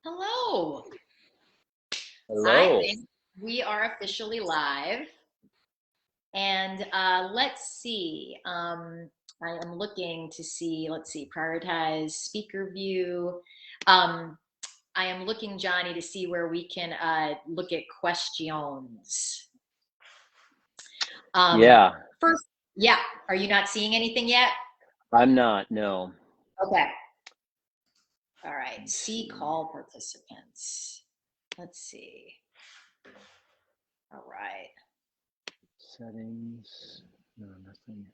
Hello. I Hello. think we are officially live. And let's see. I am looking to see, let's see, prioritize speaker view. Um, I am looking, Johnny, to see where we can look at questions. Um, Yeah, First, yeah, are you not seeing anything yet? I'm not, no. Okay. All right. Let's See see. call participants. Let's see. All right. Settings. No, nothing.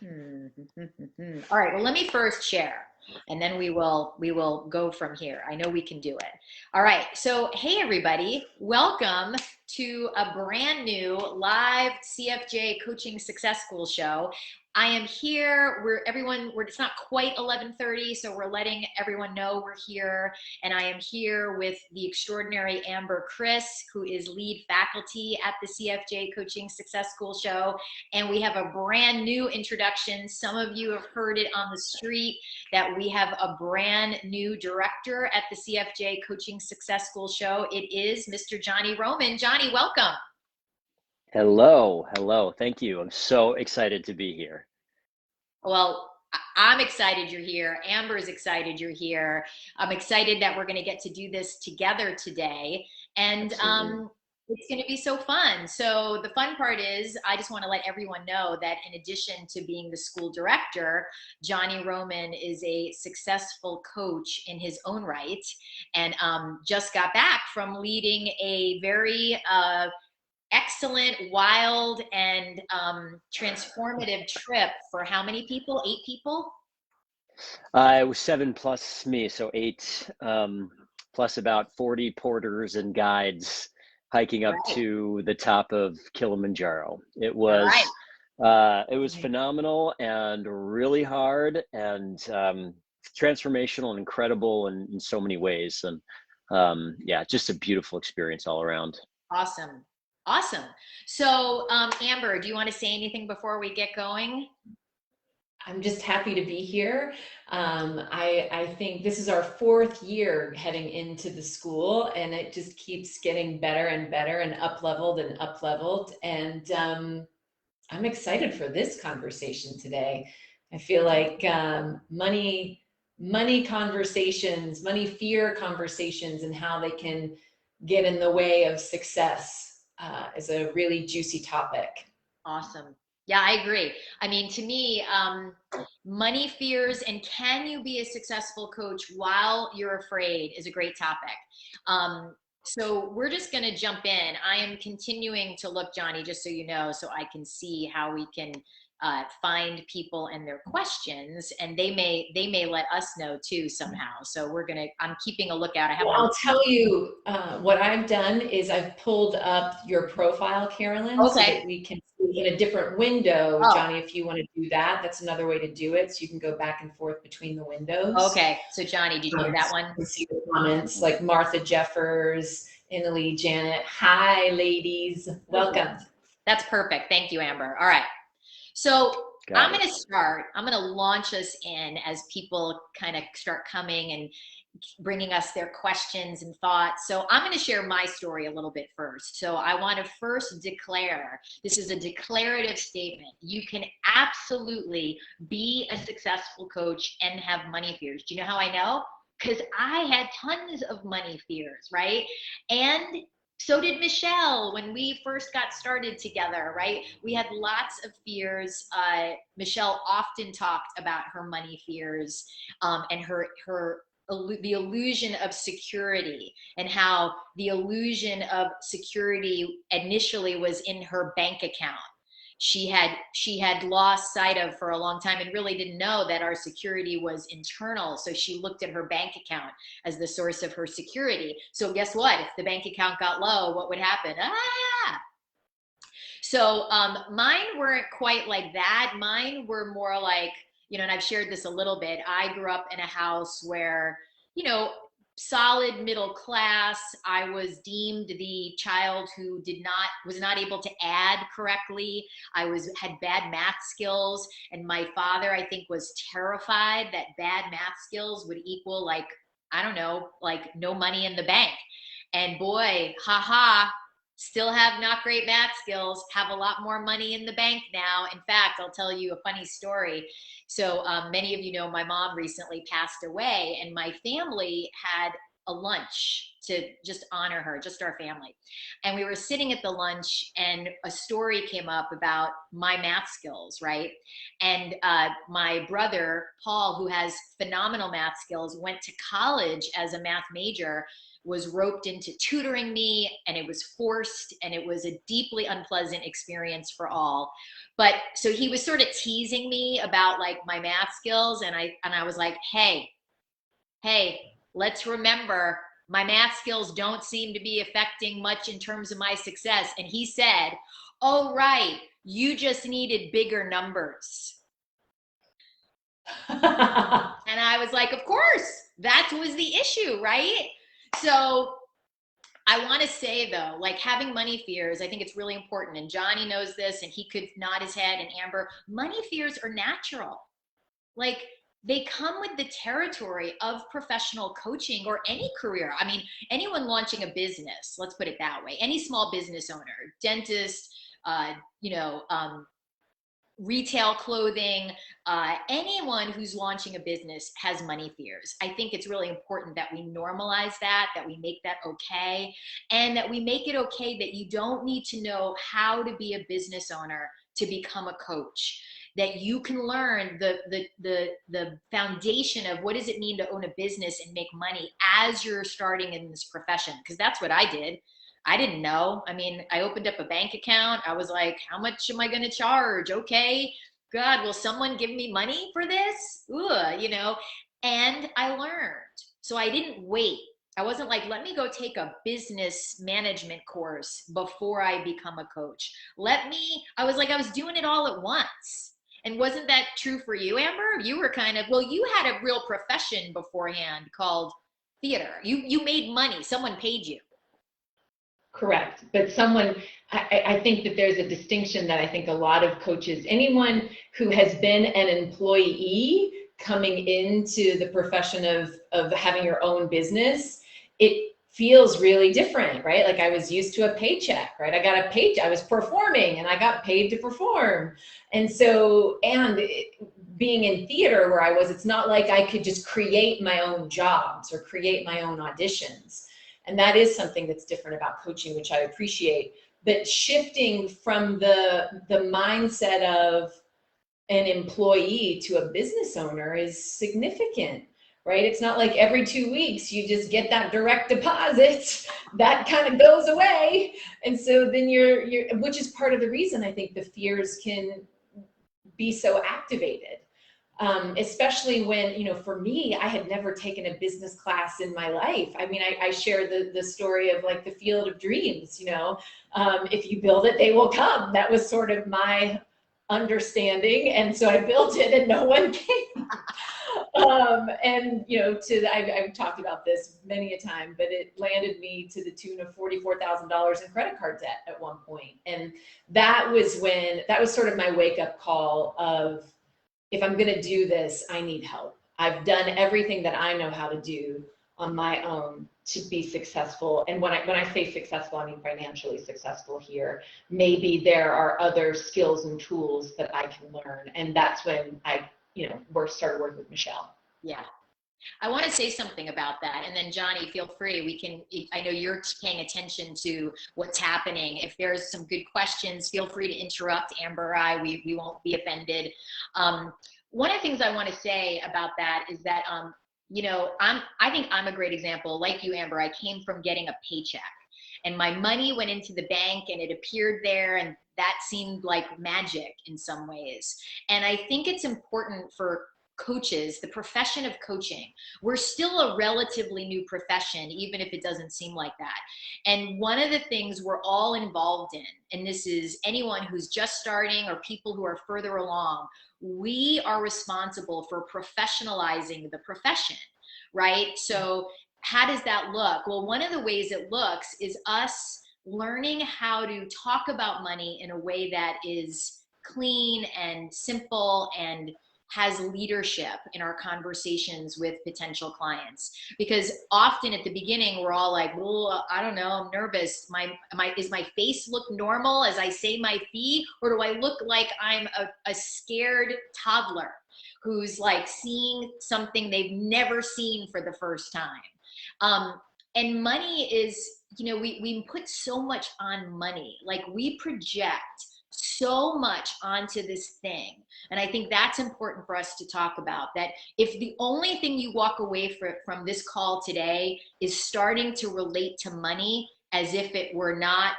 Hmm. All right. Well, let me first share, and then we will go from here. I know we can do it. All right. So, hey everybody, welcome to a brand new live CFJ Coaching Success School show. I am here. It's not quite 11:30, so we're letting everyone know we're here. And I am here with the extraordinary Amber Chris, who is lead faculty at the CFJ Coaching Success School show. And we have a brand new introduction. Some of you have heard it on the street that we have a brand new director at the CFJ Coaching Success School show. It is Mr. Johnny Roman. Johnny, welcome. Hello, hello. Thank you. I'm so excited to be here. Well, I'm excited you're here. Amber's excited you're here. I'm excited that we're going to get to do this together today. And Absolutely. it's going to be so fun. So, the fun part is, I just want to let everyone know that in addition to being the school director, Johnny Roman is a successful coach in his own right and just got back from leading a very excellent, wild, and transformative trip for how many people? 8 people? It was seven plus me, so eight, plus about 40 porters and guides hiking All up right. to the top of Kilimanjaro. All right. It was phenomenal and really hard and transformational and incredible in so many ways. And yeah, just a beautiful experience all around. Awesome. Awesome. So, Amber, do you want to say anything before we get going? I'm just happy to be here. I think this is our fourth year heading into the school, and it just keeps getting better and better and up leveled and up leveled. And I'm excited for this conversation today. I feel like money conversations, money fear conversations, and how they can get in the way of success is a really juicy topic. Awesome. Yeah, I agree. I mean, to me, money fears and can you be a successful coach while you're afraid is a great topic. So we're just going to jump in. I am continuing to look, Johnny, just so you know, so I can see how we can find people and their questions, and they may let us know too somehow. So I'm keeping a lookout. I have Well, my I'll tell you what I've done is I've pulled up your profile, Carolyn, so okay. that we can see in a different window. Oh, Johnny, if you want to do that, that's another way to do it. So you can go back and forth between the windows. okay. So Johnny, did you do that So you one? can see the comments like Martha Jeffers, Innalee, Janet. Hi, ladies. Beautiful. Welcome. That's perfect. Thank you, Amber. All right. So I'm Got going it. to start. I'm going to launch us in as people kind of start coming and bringing us their questions and thoughts. So I'm going to share my story a little bit first. So I want to first declare this is a declarative statement. You can absolutely be a successful coach and have money fears. Do you know how I know? Because I had tons of money fears, right? And so did Michelle when we first got started together, right? We had lots of fears. Michelle often talked about her money fears and the illusion of security, and how the illusion of security initially was in her bank account. She had lost sight of for a long time and really didn't know that our security was internal, so she looked at her bank account as the source of her security. So guess what? If the bank account got low, what would happen? So mine weren't quite like that. Mine were more like, and I've shared this a little bit. I grew up in a house where, you know, solid middle class. I was deemed the child who was not able to add correctly. Had bad math skills, and my father, I think, was terrified that bad math skills would equal like I don't know, like no money in the bank. And boy, haha, still have not great math skills, have a lot more money in the bank now. In fact, I'll tell you a funny story. So many of you know my mom recently passed away, and my family had a lunch to just honor her, just our family. And we were sitting at the lunch, and a story came up about my math skills, right? And my brother, Paul, who has phenomenal math skills, went to college as a math major, was roped into tutoring me, and it was forced, and it was a deeply unpleasant experience for all. But so he was sort of teasing me about like my math skills, and I was like, hey, let's remember my math skills don't seem to be affecting much in terms of my success. And he said, oh, right, you just needed bigger numbers. And I was like, of course, that was the issue, right? So I want to say though, like having money fears, I think it's really important. And Johnny knows this, and he could nod his head, and Amber, money fears are natural. Like they come with the territory of professional coaching or any career. I mean, anyone launching a business, let's put it that way, any small business owner, dentist, retail clothing, anyone who's launching a business has money fears. I think it's really important that we normalize that we make that okay, and that we make it okay that you don't need to know how to be a business owner to become a coach, that you can learn the foundation of what does it mean to own a business and make money as you're starting in this profession, because that's what I did. I didn't know. I mean, I opened up a bank account. I was like, how much am I going to charge? Okay, God, will someone give me money for this? Ugh, you know, and I learned. So I didn't wait. I wasn't like, let me go take a business management course before I become a coach. I was like, I was doing it all at once. And wasn't that true for you, Amber? You were kind of, well, you had a real profession beforehand called theater. You made money. Someone paid you. Correct. But I think that there's a distinction that I think a lot of coaches, anyone who has been an employee coming into the profession of having your own business, it feels really different, right? Like I was used to a paycheck, right? I was performing and I got paid to perform. And so, being in theater where I was, it's not like I could just create my own jobs or create my own auditions. And that is something that's different about coaching, which I appreciate. But shifting from the mindset of an employee to a business owner is significant, right? It's not like every 2 weeks you just get that direct deposit that kind of goes away. And so then which is part of the reason I think the fears can be so activated. Especially when, for me, I had never taken a business class in my life. I mean, I share the story of like the field of dreams, if you build it, they will come. That was sort of my understanding. And so I built it and no one came. I've talked about this many a time, but it landed me to the tune of $44,000 in credit card debt at one point. And that was sort of my wake up call of, if I'm going to do this, I need help. I've done everything that I know how to do on my own to be successful. And when I say successful, I mean financially successful here. Maybe there are other skills and tools that I can learn. And that's when I, started working with Michelle. Yeah. I want to say something about that. And then Johnny, feel free. I know you're paying attention to what's happening. If there's some good questions, feel free to interrupt Amber or I. We won't be offended. One of the things I want to say about that is that, I think I'm a great example. Like you, Amber, I came from getting a paycheck and my money went into the bank and it appeared there, and that seemed like magic in some ways. And I think it's important for coaches, the profession of coaching, we're still a relatively new profession, even if it doesn't seem like that. And one of the things we're all involved in, and this is anyone who's just starting or people who are further along, we are responsible for professionalizing the profession, right? So how does that look? Well, one of the ways it looks is us learning how to talk about money in a way that is clean and simple and has leadership in our conversations with potential clients, because often at the beginning we're all like, well, I don't know, I'm nervous. Is my face look normal as I say my fee, or do I look like I'm a scared toddler who's like seeing something they've never seen for the first time? And money is, we put so much on money. Like, we project so much onto this thing. And I think that's important for us to talk about, that if the only thing you walk away from this call today is starting to relate to money as if it were not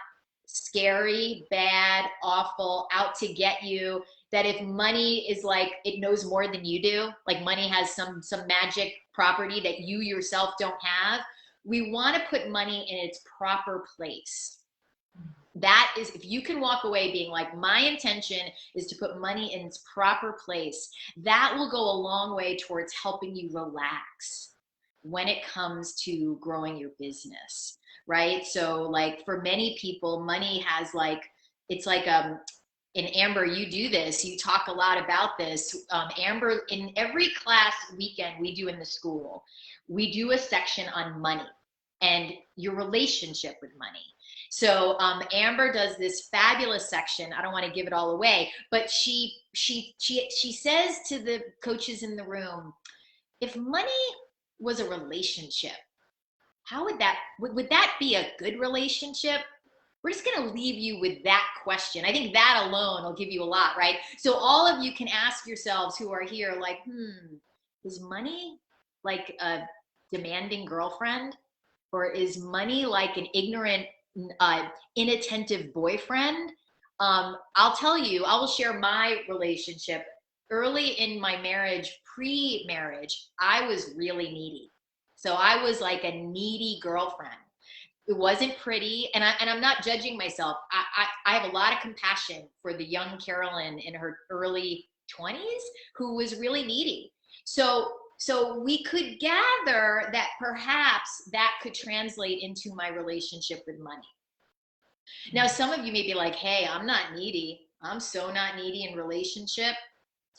scary, bad, awful, out to get you, that if money is like, it knows more than you do, like money has some magic property that you yourself don't have, we want to put money in its proper place. That is, if you can walk away being like, my intention is to put money in its proper place, that will go a long way towards helping you relax when it comes to growing your business, right? So like, for many people, money has like, it's like, and Amber, you do this, you talk a lot about this. Amber, in every class weekend we do in the school, we do a section on money and your relationship with money. So Amber does this fabulous section. I don't want to give it all away, but she says to the coaches in the room, if money was a relationship, how would that be a good relationship? We're just going to leave you with that question. I think that alone will give you a lot, right? So all of you can ask yourselves who are here, like, is money like a demanding girlfriend? Or is money like an ignorant, inattentive boyfriend? I'll tell you, I will share my relationship. Early in my marriage, pre-marriage, I was really needy. So I was like a needy girlfriend. It wasn't pretty, and I'm not judging myself. I have a lot of compassion for the young Carolyn in her early 20s who was really needy. So we could gather that perhaps that could translate into my relationship with money. Now, some of you may be like, hey, I'm not needy. I'm so not needy in relationship.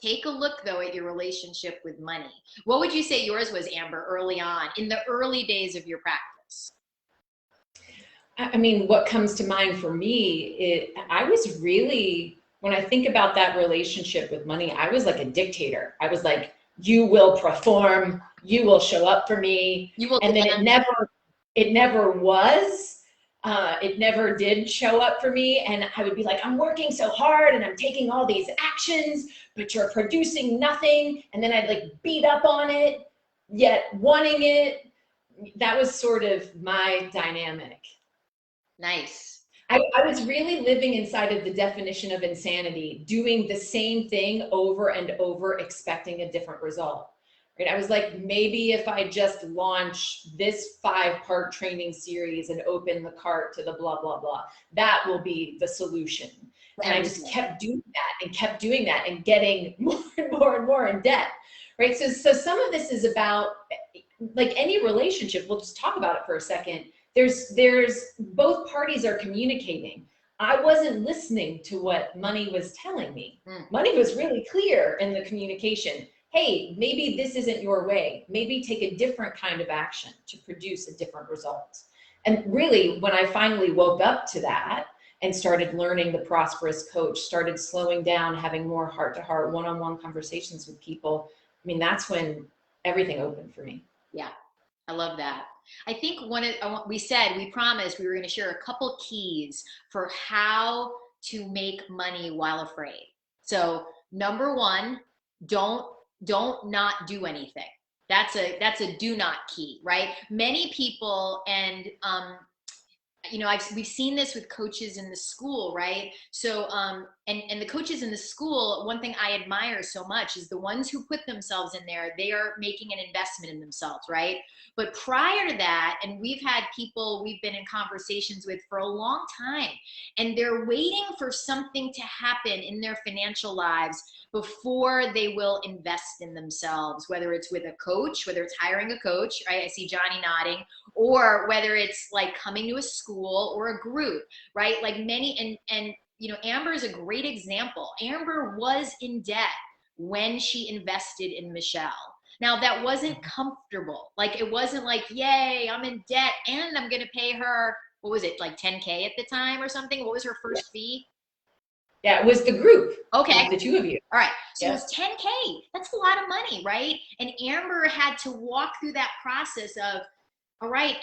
Take a look, though, at your relationship with money. What would you say yours was, Amber, early on, in the early days of your practice? I mean, what comes to mind for me, I was really, when I think about that relationship with money, I was like a dictator. I was like, you will perform, you will show up for me. And then it never was. It never did show up for me. And I would be like, I'm working so hard and I'm taking all these actions, but you're producing nothing. And then I'd like beat up on it, yet wanting it. That was sort of my dynamic. Nice. I was really living inside of the definition of insanity, doing the same thing over and over, expecting a different result. Right? I was like, maybe if I just launch this 5-part training series and open the cart to the blah, blah, blah, that will be the solution. And I just kept doing that and getting more and more and more in debt. Right? So some of this is about, like any relationship, we'll just talk about it for a second. There's both parties are communicating. I wasn't listening to what money was telling me. Money was really clear in the communication. Hey, maybe this isn't your way. Maybe take a different kind of action to produce a different result. And really, when I finally woke up to that and started learning the Prosperous Coach, started slowing down, having more heart-to-heart, one-on-one conversations with people, I mean, that's when everything opened for me. Yeah, I love that. I think we promised we were going to share a couple keys for how to make money while afraid. So number one, don't not do anything. That's a do not key, right? Many people, and we've seen this with coaches in the school, right? So, and the coaches in the school, one thing I admire so much is the ones who put themselves in there, they are making an investment in themselves, right? But prior to that, and we've had people we've been in conversations with for a long time, and they're waiting for something to happen in their financial lives before they will invest in themselves, whether it's with a coach, whether it's hiring a coach, right? I see Johnny nodding, or whether it's like coming to a school or a group, right? Like many, and Amber is a great example. Amber was in debt when she invested in Michelle. Now, that wasn't comfortable. Like, it wasn't like, yay, I'm in debt and I'm going to pay her, what was it, like $10K at the time or something? What was her first fee? Yeah, it was the group. Okay. The two of you. All right. So Yeah. it was $10K. That's a lot of money, right? And Amber had to walk through that process of, all right,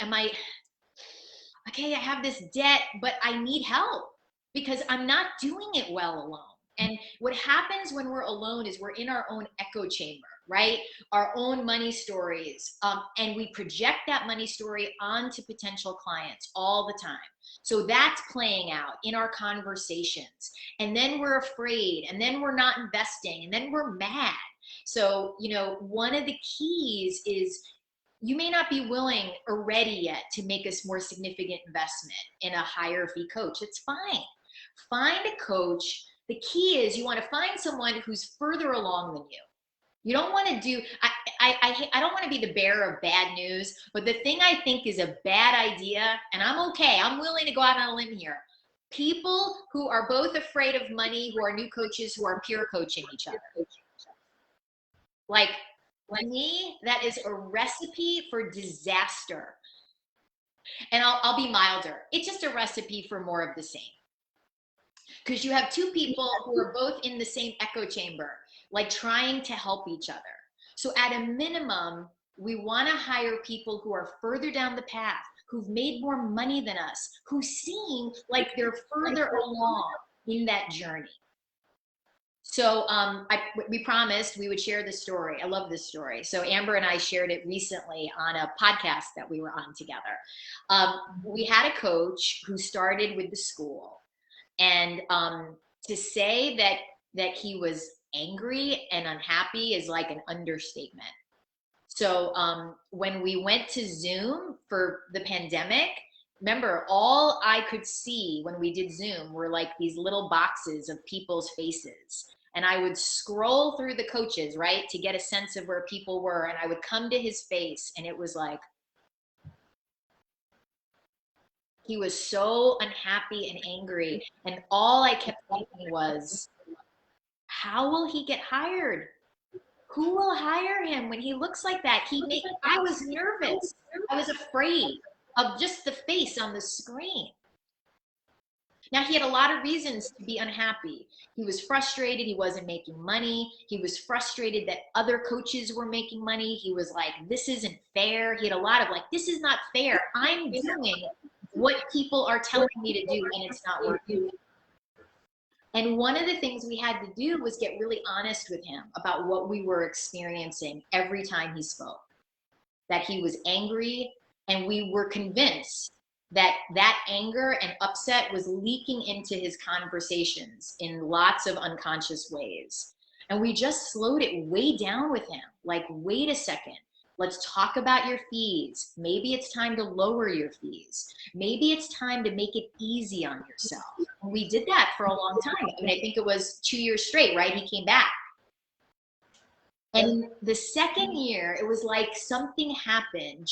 okay, I have this debt, but I need help because I'm not doing it well alone. And what happens when we're alone is we're in our own echo chamber, right? Our own money stories. And we project that money story onto potential clients all the time. So that's playing out in our conversations. And then we're afraid, and then we're not investing, and then we're mad. So, one of the keys is you may not be willing or ready yet to make a more significant investment in a higher fee coach. It's fine. Find a coach. The key is you want to find someone who's further along than you. You don't want to do, I don't want to be the bearer of bad news, but the thing I think is a bad idea, and I'm okay, I'm willing to go out on a limb here. People who are both afraid of money, who are new coaches, who are peer coaching each other. Like me, that is a recipe for disaster. And I'll be milder. It's just a recipe for more of the same. Because you have two people who are both in the same echo chamber, like trying to help each other. So at a minimum, we want to hire people who are further down the path, who've made more money than us, who seem like they're further along in that journey. So we promised we would share this story. I love this story. So Amber and I shared it recently on a podcast that we were on together. We had a coach who started with the school. And to say that he was angry and unhappy is like an understatement. So when we went to Zoom for the pandemic, remember, all I could see when we did Zoom were like these little boxes of people's faces. And I would scroll through the coaches, right, to get a sense of where people were. And I would come to his face and it was like, he was so unhappy and angry. And all I kept thinking was, how will he get hired? Who will hire him when he looks like that? I was nervous. I was afraid of just the face on the screen. Now, he had a lot of reasons to be unhappy. He was frustrated. He wasn't making money. He was frustrated that other coaches were making money. He was like, this isn't fair. He had a lot of like, this is not fair. I'm doing what people are telling me to do and it's not working. And one of the things we had to do was get really honest with him about what we were experiencing every time he spoke. That he was angry, and we were convinced that that anger and upset was leaking into his conversations in lots of unconscious ways. And we just slowed it way down with him. Like, wait a second. Let's talk about your fees. Maybe it's time to lower your fees. Maybe it's time to make it easy on yourself. And we did that for a long time. I mean, I think it was 2 years straight, right? He came back. And the second year, it was like something happened.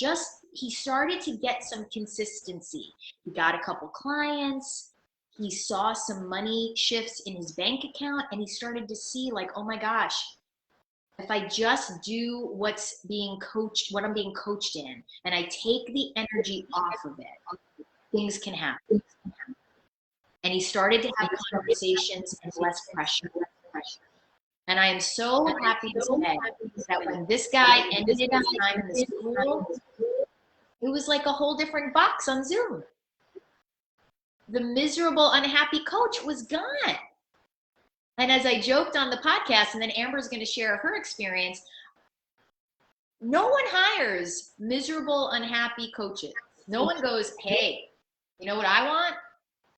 He started to get some consistency. He got a couple clients. He saw some money shifts in his bank account, and he started to see like, oh my gosh, if I just do what I'm being coached in, and I take the energy off of it, things can happen. And he started to have conversations and less pressure. And I am so happy to say that when this guy ended his time in the school, it was like a whole different box on Zoom. The miserable, unhappy coach was gone. And as I joked on the podcast, and then Amber's going to share her experience, no one hires miserable, unhappy coaches. No one goes, hey, you know what I want?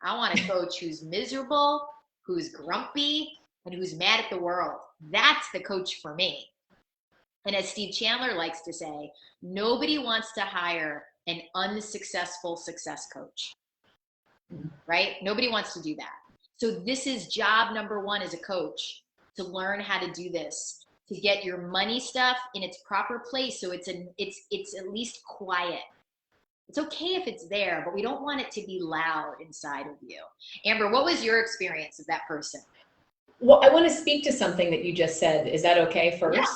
I want a coach who's miserable, who's grumpy, and who's mad at the world. That's the coach for me. And as Steve Chandler likes to say, nobody wants to hire an unsuccessful success coach, right? Nobody wants to do that. So this is job number one as a coach, to learn how to do this, to get your money stuff in its proper place. So it's at least quiet. It's okay if it's there, but we don't want it to be loud inside of you. Amber, what was your experience of that person? Well, I want to speak to something that you just said. Is that okay first?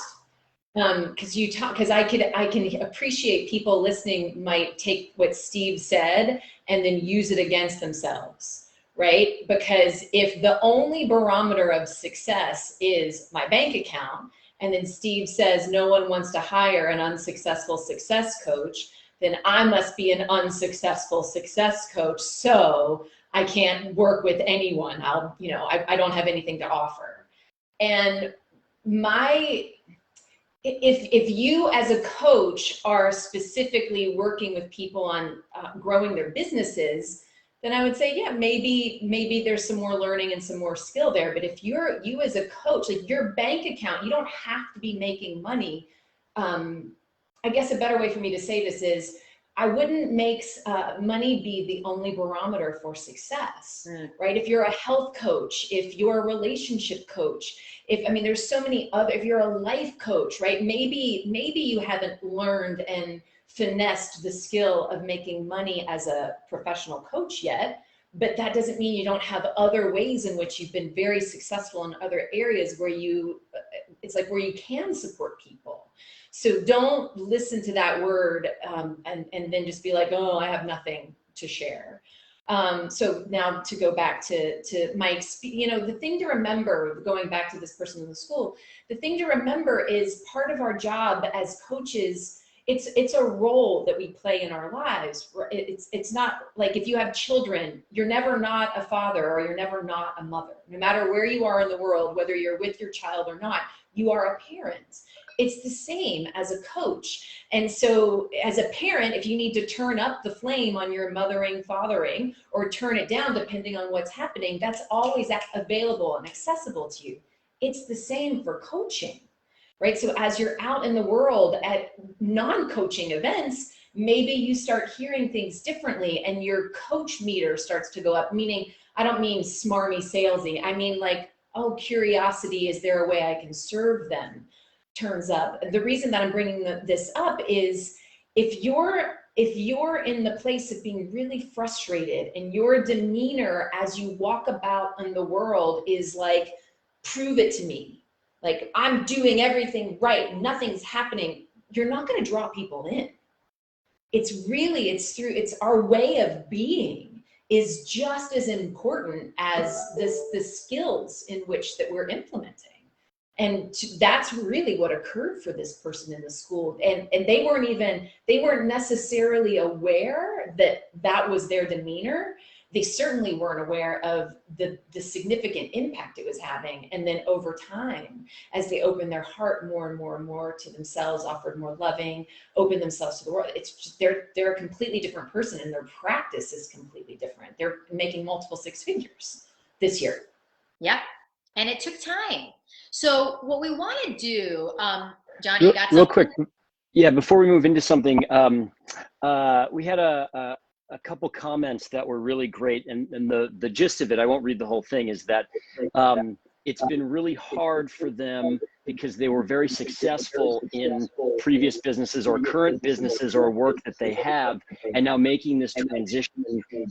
Because I can appreciate people listening might take what Steve said and then use it against themselves, right? Because if the only barometer of success is my bank account, and then Steve says no one wants to hire an unsuccessful success coach, then I must be an unsuccessful success coach. So I can't work with anyone. I don't have anything to offer. And if you as a coach are specifically working with people on growing their businesses, then I would say, yeah, maybe there's some more learning and some more skill there. But if you as a coach, like your bank account, you don't have to be making money. I guess a better way for me to say this is, I wouldn't make money be the only barometer for success, right? If you're a health coach, if you're a relationship coach, there's so many other, if you're a life coach, right? Maybe you haven't learned and finessed the skill of making money as a professional coach yet, but that doesn't mean you don't have other ways in which you've been very successful in other areas where it's like where you can support people. So don't listen to that word and then just be like, oh, I have nothing to share. So now to go back to my experience, the thing to remember, going back to this person in the school, the thing to remember is part of our job as coaches, it's a role that we play in our lives. It's not like if you have children, you're never not a father or you're never not a mother. No matter where you are in the world, whether you're with your child or not, you are a parent. It's the same as a coach. And so as a parent, if you need to turn up the flame on your mothering, fathering, or turn it down depending on what's happening, that's always available and accessible to you. It's the same for coaching, right? So as you're out in the world at non-coaching events, maybe you start hearing things differently and your coach meter starts to go up, meaning, I don't mean smarmy salesy. I mean like, oh, curiosity, is there a way I can serve them? Turns up. The reason that I'm bringing this up is if you're in the place of being really frustrated and your demeanor as you walk about in the world is like, prove it to me, like I'm doing everything right, nothing's happening, you're not going to draw people in. It's our way of being is just as important as the skills in which that we're implementing. And that's really what occurred for this person in the school. And they weren't necessarily aware that was their demeanor. They certainly weren't aware of the significant impact it was having. And then over time, as they opened their heart more and more and more to themselves, offered more loving, opened themselves to the world, it's just, they're a completely different person and their practice is completely different. They're making multiple six figures this year. Yep. And it took time. So what we want to do, Johnny, you got something? Real quick. Yeah, before we move into something, we had a couple comments that were really great. And the gist of it, I won't read the whole thing, is that it's been really hard for them because they were very successful in previous businesses or current businesses or work that they have, and now making this transition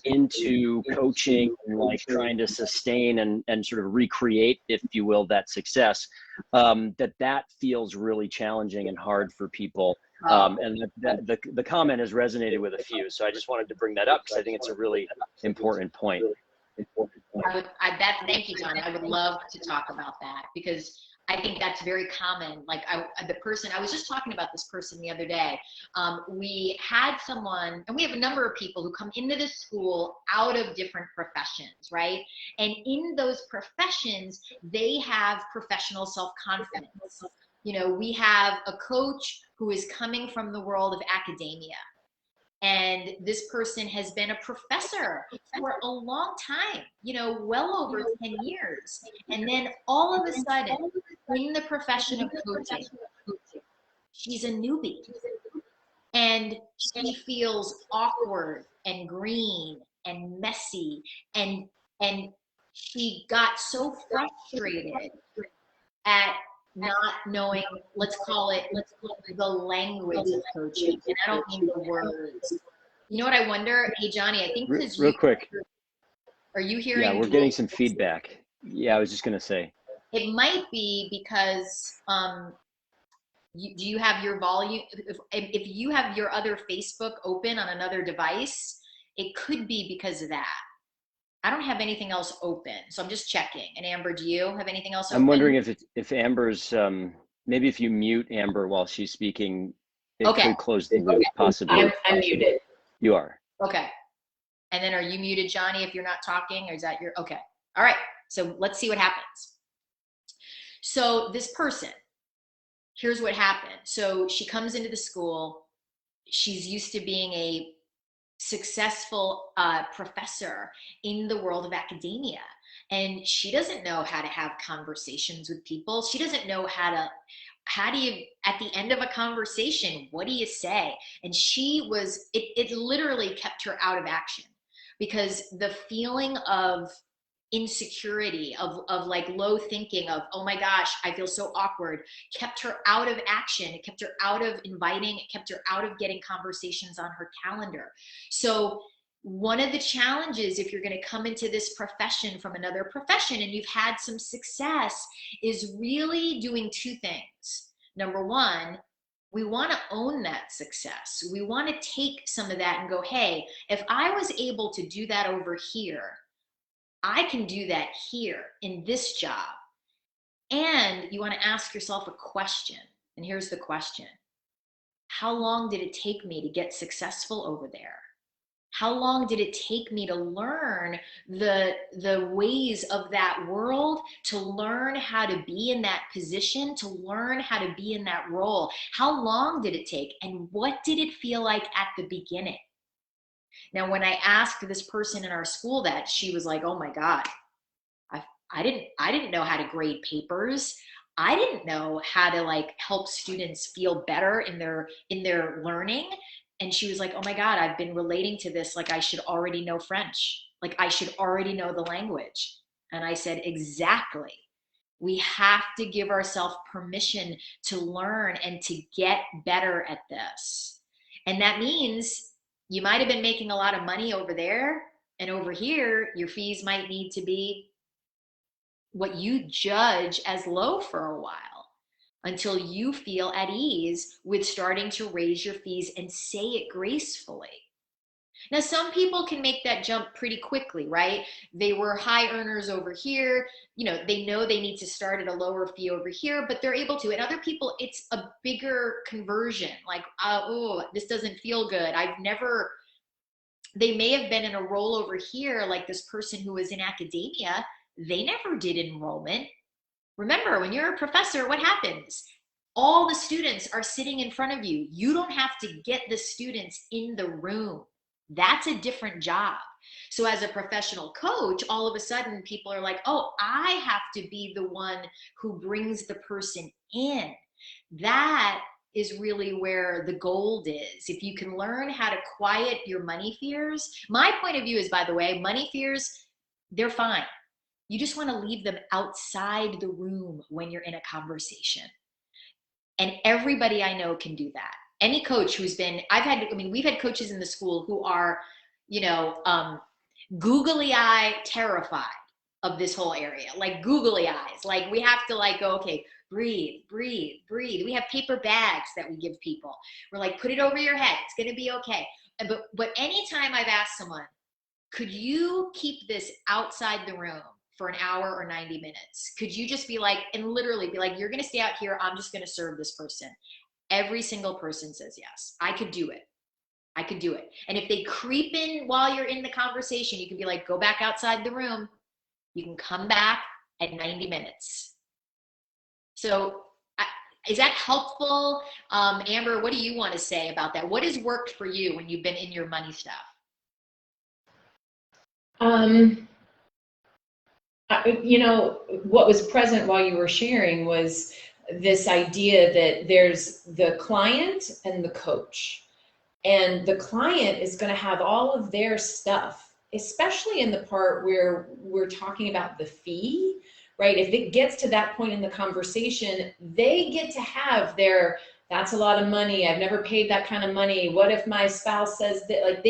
into coaching and like trying to sustain and sort of recreate, if you will, that success, that feels really challenging and hard for people. And the comment has resonated with a few. So I just wanted to bring that up because I think it's a really important point. Thank you, Johnny. I would love to talk about that because I think that's very common. Like I was just talking about this person the other day. We had someone, and we have a number of people who come into this school out of different professions, right? And in those professions, they have professional self-confidence. We have a coach who is coming from the world of academia. And this person has been a professor for a long time, well over 10 years. And then all of a sudden, in the profession of coaching, she's a newbie. And she feels awkward and green and messy. And she got so frustrated at not knowing, let's call it the language of coaching. And I don't mean the words. You know what I wonder? Hey, Johnny, I think real quick. Are you hearing? Yeah, we're getting some feedback. Yeah, I was just going to say. It might be because do you have your volume? If you have your other Facebook open on another device, it could be because of that. I don't have anything else open, so I'm just checking. And Amber, do you have anything else open? I'm wondering if Amber's, maybe if you mute Amber while she's speaking, it Okay. could close the loop, possibly. I'm muted. You are. Okay. And then are you muted, Johnny, if you're not talking, or is that your, okay. All right, so let's see what happens. So this person, here's what happened. So she comes into the school. She's used to being a successful professor in the world of academia. And she doesn't know how to have conversations with people. She doesn't know how do you, at the end of a conversation, what do you say? And she was, it literally kept her out of action, because the feeling of insecurity, of like low thinking, of, oh my gosh, I feel so awkward, kept her out of action. It kept her out of inviting, it kept her out of getting conversations on her calendar. So one of the challenges, if you're going to come into this profession from another profession and you've had some success, is really doing two things. Number one, we want to own that success. We want to take some of that and go, hey, if I was able to do that over here, I can do that here in this job. And you want to ask yourself a question. And here's the question. How long did it take me to get successful over there? How long did it take me to learn the ways of that world, to learn how to be in that position, to learn how to be in that role? How long did it take? And what did it feel like at the beginning? Now, when I asked this person in our school that, she was like, oh my God, I didn't know how to grade papers. I didn't know how to like help students feel better in their learning. And she was like, oh my God, I've been relating to this like I should already know French. Like I should already know the language. And I said, exactly. We have to give ourselves permission to learn and to get better at this. And that means you might have been making a lot of money over there, and over here, your fees might need to be what you judge as low for a while, until you feel at ease with starting to raise your fees and say it gracefully. Now, some people can make that jump pretty quickly, right? They were high earners over here. They know they need to start at a lower fee over here, but they're able to. And other people, it's a bigger conversion. Like, oh, this doesn't feel good. They may have been in a role over here, like this person who was in academia. They never did enrollment. Remember, when you're a professor, what happens? All the students are sitting in front of you. You don't have to get the students in the room. That's a different job. So as a professional coach, all of a sudden people are like, oh, I have to be the one who brings the person in. That is really where the gold is. If you can learn how to quiet your money fears. My point of view is, by the way, money fears, they're fine. You just want to leave them outside the room when you're in a conversation. And everybody I know can do that. Any coach who's been, we've had coaches in the school who are, googly eye terrified of this whole area, like googly eyes. Like we have to like go, okay, breathe, breathe, breathe. We have paper bags that we give people. We're like, put it over your head. It's going to be okay. But anytime I've asked someone, could you keep this outside the room for an hour or 90 minutes? Could you just be like, and literally be like, you're going to stay out here. I'm just going to serve this person. Every single person says yes. I could do it. I could do it. And if they creep in while you're in the conversation, you can be like, go back outside the room. You can come back at 90 minutes. So is that helpful? Amber, what do you want to say about that? What has worked for you when you've been in your money stuff? What was present while you were sharing was this idea that there's the client and the coach. And the client is going to have all of their stuff, especially in the part where we're talking about the fee, right? If it gets to that point in the conversation, they get to have their, that's a lot of money. I've never paid that kind of money. What if my spouse says that? Like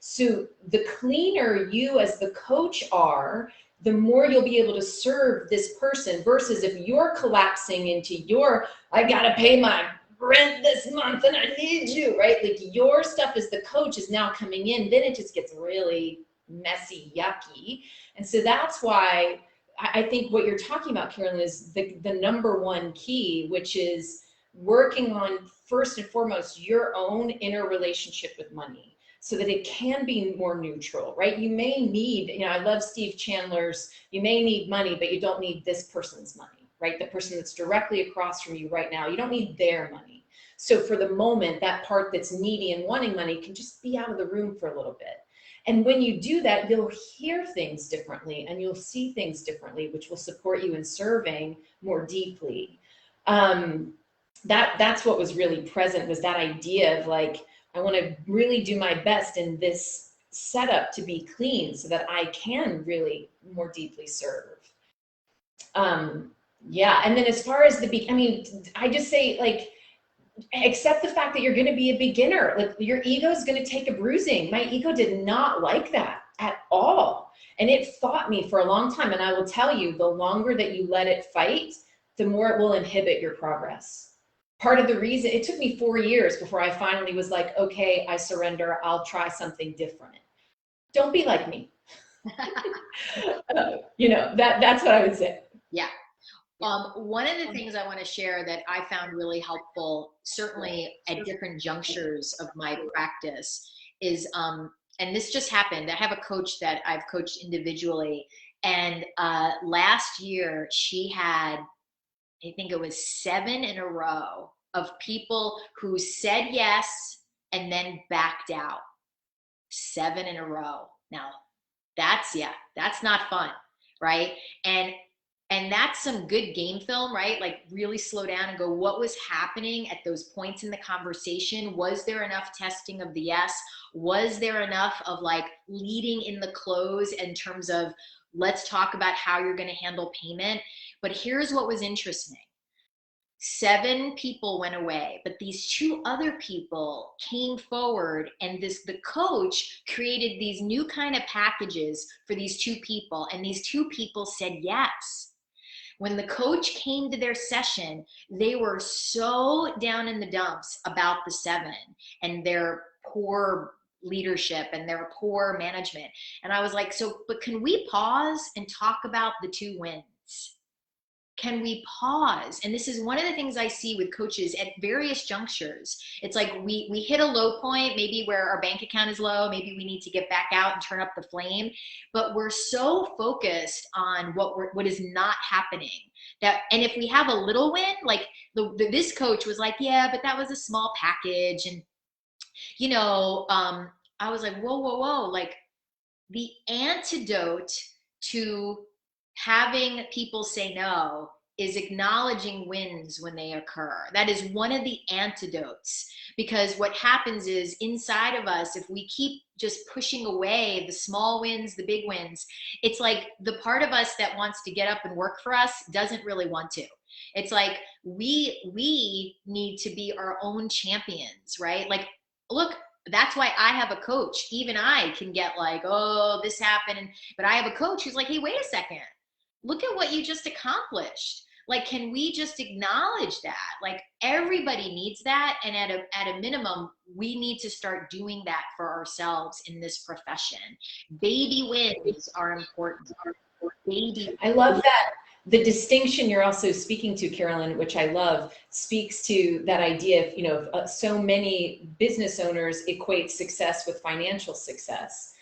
so the cleaner you as the coach are, the more you'll be able to serve this person, versus if you're collapsing into your, I gotta pay my rent this month and I need you, right? Like your stuff as the coach is now coming in, then it just gets really messy, yucky. And so that's why I think what you're talking about, Carolyn, is the number one key, which is working on, first and foremost, your own inner relationship with money, so that it can be more neutral, right? You may need, you know, I love Steve Chandler's, you may need money, but you don't need this person's money, right? The person that's directly across from you right now, you don't need their money. So for the moment, that part that's needy and wanting money can just be out of the room for a little bit. And when you do that, you'll hear things differently and you'll see things differently, which will support you in serving more deeply. That's what was really present, was that idea of like, I want to really do my best in this setup to be clean so that I can really more deeply serve. Yeah. And then as far as I just say, like, accept the fact that you're going to be a beginner. Like, your ego is going to take a bruising. My ego did not like that at all. And it fought me for a long time. And I will tell you, the longer that you let it fight, the more it will inhibit your progress. Part of the reason, it took me 4 years before I finally was like, okay, I surrender. I'll try something different. Don't be like me. You know, that's what I would say. Yeah. One of the things I want to share that I found really helpful, certainly at different junctures of my practice, is, and this just happened. I have a coach that I've coached individually, and last year she had, I think it was 7 in a row of people who said yes and then backed out. 7 in a row. Now, that's not fun, right? And that's some good game film, right? Like, really slow down and go, what was happening at those points in the conversation? Was there enough testing of the yes? Was there enough of like leading in the close in terms of, let's talk about how you're going to handle payment? But here's what was interesting. 7 people went away, but these 2 other people came forward, and the coach created these new kind of packages for these 2 people, and these 2 people said yes. When the coach came to their session, they were so down in the dumps about the 7 and their poor leadership and their poor management. And I was like, but can we pause and talk about the 2 wins? Can we pause? And this is one of the things I see with coaches at various junctures. It's like we hit a low point, maybe where our bank account is low, maybe we need to get back out and turn up the flame, but we're so focused on what is not happening. And if we have a little win, like this coach was like, yeah, but that was a small package. And, you know, I was like, whoa, like, the antidote to having people say no is acknowledging wins when they occur. That is one of the antidotes, because what happens is, inside of us, if we keep just pushing away the small wins, the big wins, it's like the part of us that wants to get up and work for us doesn't really want to. It's like we need to be our own champions, right? Like, look, that's why I have a coach. Even I can get like, oh, this happened. But I have a coach who's like, hey, wait a second. Look at what you just accomplished. Like, can we just acknowledge that? Like, everybody needs that. And at a minimum, we need to start doing that for ourselves in this profession. Baby wins are important. I love that. The distinction you're also speaking to, Carolyn, which I love, speaks to that idea of, you know, so many business owners equate success with financial success.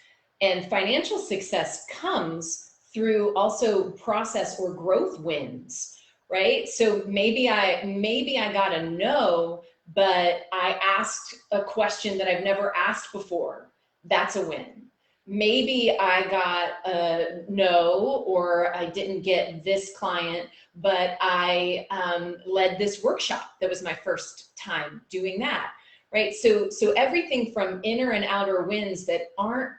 And financial success comes through also process or growth wins, right? So maybe I got a no, but I asked a question that I've never asked before. That's a win. Maybe I got a no, or I didn't get this client, but I led this workshop. That was my first time doing that, right? So everything from inner and outer wins that aren't,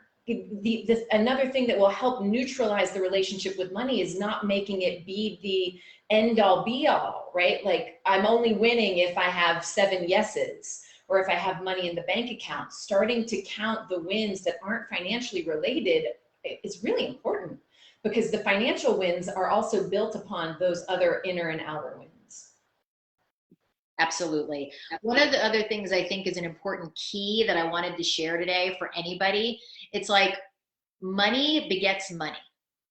another thing that will help neutralize the relationship with money is not making it be the end all be all, right? Like, I'm only winning if I have 7 yeses, or if I have money in the bank account. Starting to count the wins that aren't financially related is really important, because the financial wins are also built upon those other inner and outer wins. Absolutely. One of the other things I think is an important key that I wanted to share today for anybody, it's like money begets money.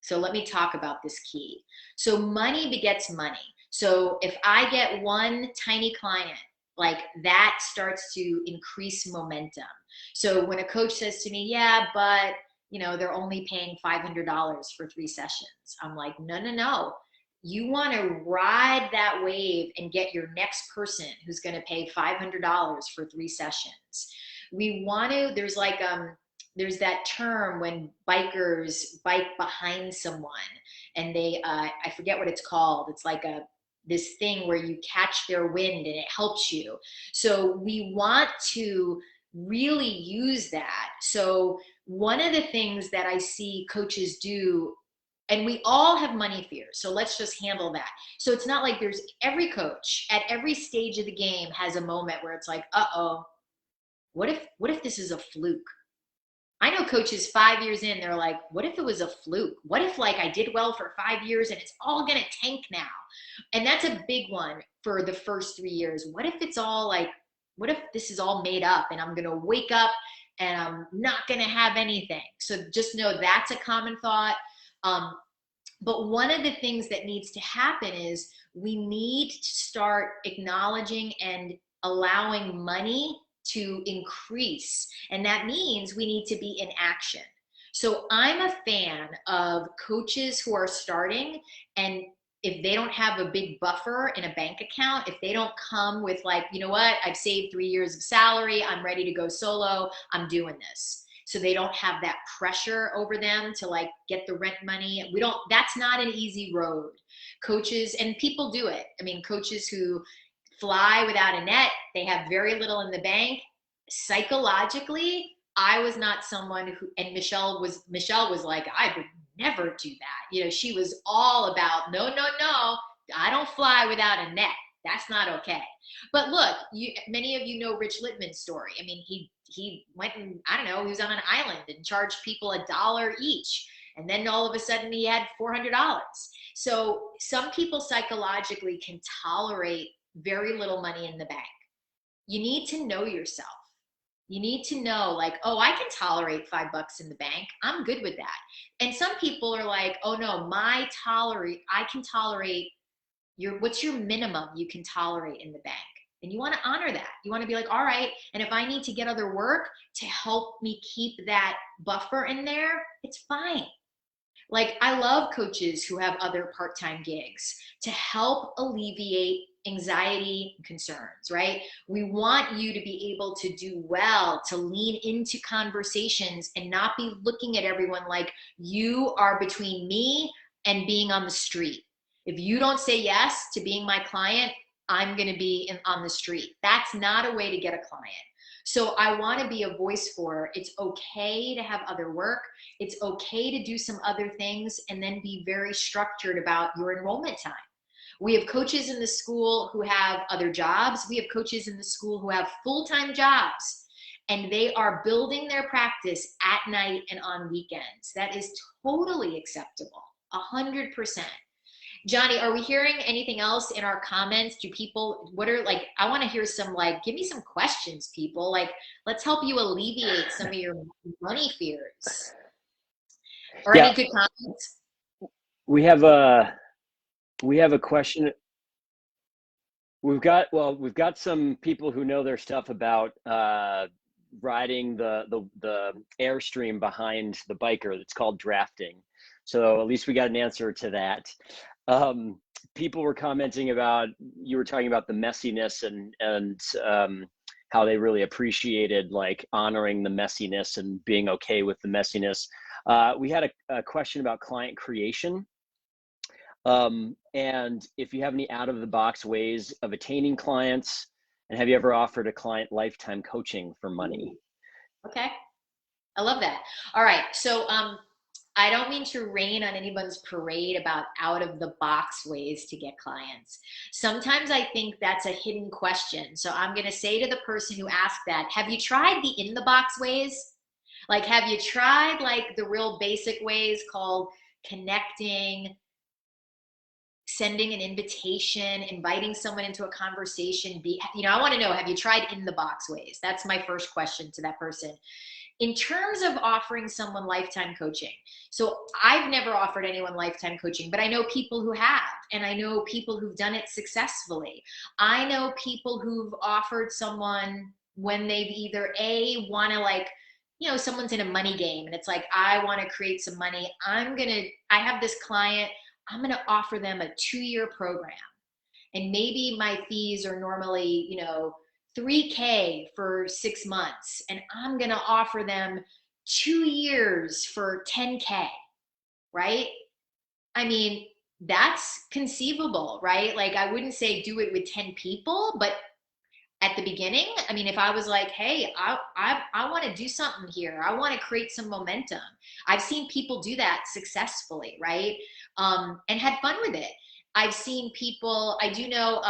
So let me talk about this key. So money begets money. So if I get one tiny client, like that starts to increase momentum. So when a coach says to me, yeah, but they're only paying $500 for 3 sessions. I'm like, no, no, no. You want to ride that wave and get your next person who's going to pay $500 for 3 sessions. We want to, there's that term when bikers bike behind someone and they, I forget what it's called. It's like this thing where you catch their wind and it helps you. So we want to really use that. So one of the things that I see coaches do, and we all have money fears, so let's just handle that. So it's not like there's every coach at every stage of the game has a moment where it's like, uh-oh, what if this is a fluke? I know coaches 5 years in, they're like, what if it was a fluke? What if like I did well for 5 years and it's all gonna tank now? And that's a big one for the first 3 years. What if it's all like, what if this is all made up and I'm gonna wake up and I'm not gonna have anything? So just know that's a common thought. But one of the things that needs to happen is we need to start acknowledging and allowing money to increase. And that means we need to be in action. So I'm a fan of coaches who are starting, and if they don't have a big buffer in a bank account, if they don't come with like, you know what, I've saved 3 years of salary, I'm ready to go solo, I'm doing this. So they don't have that pressure over them to like get the rent money. That's not an easy road. Coaches, and people do it. I mean, coaches who fly without a net, they have very little in the bank. Psychologically, I was not someone who, and Michelle was like, I would never do that. She was all about, no, no, no, I don't fly without a net. That's not okay. But look, many of you know Rich Littman's story. I mean, he went and, I don't know, he was on an island and charged people $1 each. And then all of a sudden he had $400. So some people psychologically can tolerate very little money in the bank. You need to know yourself. You need to know like, oh, I can tolerate $5 in the bank. I'm good with that. And some people are like, oh no, I can tolerate what's your minimum you can tolerate in the bank? And you want to honor that. You want to be like, all right, and if I need to get other work to help me keep that buffer in there, it's fine. Like I love coaches who have other part-time gigs to help alleviate anxiety and concerns, right? We want you to be able to do well, to lean into conversations and not be looking at everyone like you are between me and being on the street. If you don't say yes to being my client, I'm going to be on the street. That's not a way to get a client. So I want to be a voice for, it's okay to have other work. It's okay to do some other things and then be very structured about your enrollment time. We have coaches in the school who have other jobs. We have coaches in the school who have full-time jobs, and they are building their practice at night and on weekends. That is totally acceptable, 100%. Johnny, are we hearing anything else in our comments? I want to hear some, like, give me some questions, people. Like, let's help you alleviate some of your money fears. Or any good comments? We have a question. We've got some people who know their stuff about riding the airstream behind the biker. That's called drafting. So at least we got an answer to that. People were commenting about, you were talking about the messiness and how they really appreciated like honoring the messiness and being okay with the messiness. We had a question about client creation. And if you have any out of the box ways of attaining clients, and have you ever offered a client lifetime coaching for money? Okay. I love that. All right. So, I don't mean to rain on anyone's parade about out of the box ways to get clients. Sometimes I think that's a hidden question. So I'm going to say to the person who asked that, have you tried the in the box ways? Like, have you tried like the real basic ways called connecting, sending an invitation, inviting someone into a conversation. I want to know, have you tried in the box ways? That's my first question to that person. In terms of offering someone lifetime coaching, so I've never offered anyone lifetime coaching, but I know people who have, and I know people who've done it successfully. I know people who've offered someone when they've either want to someone's in a money game and it's like, I want to create some money. I have this client, I'm going to offer them a 2-year program. And maybe my fees are normally, $3,000 for 6 months. And I'm going to offer them 2 years for $10,000, right? I mean, that's conceivable, right? Like, I wouldn't say do it with 10 people, but at the beginning, I mean, if I was like, hey, I want to do something here, I want to create some momentum. I've seen people do that successfully, right? And had fun with it. I've seen people, I do know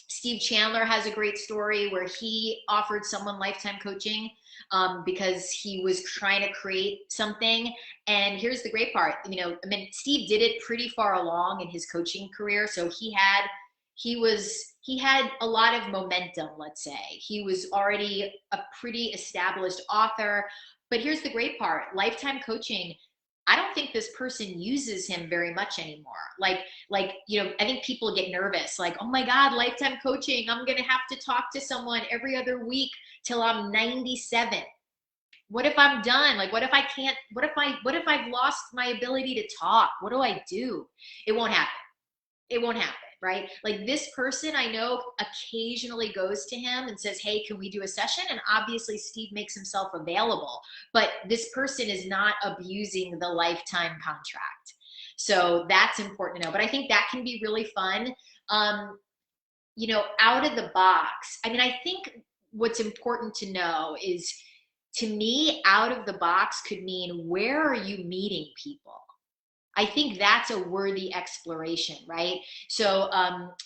Steve Chandler has a great story where he offered someone lifetime coaching because he was trying to create something. And here's the great part, Steve did it pretty far along in his coaching career. So he had a lot of momentum, let's say. He was already a pretty established author. But here's the great part, lifetime coaching, I don't think this person uses him very much anymore. I think people get nervous, like, oh my God, lifetime coaching, I'm going to have to talk to someone every other week till I'm 97. What if I'm done? Like, what if I can't, what if I've lost my ability to talk? What do I do? It won't happen. It won't happen, right? Like, this person I know occasionally goes to him and says, hey, can we do a session? And obviously Steve makes himself available, but this person is not abusing the lifetime contract. So that's important to know. But I think that can be really fun. Out of the box, I mean, I think what's important to know is, to me, out of the box could mean, where are you meeting people? I think that's a worthy exploration, right? So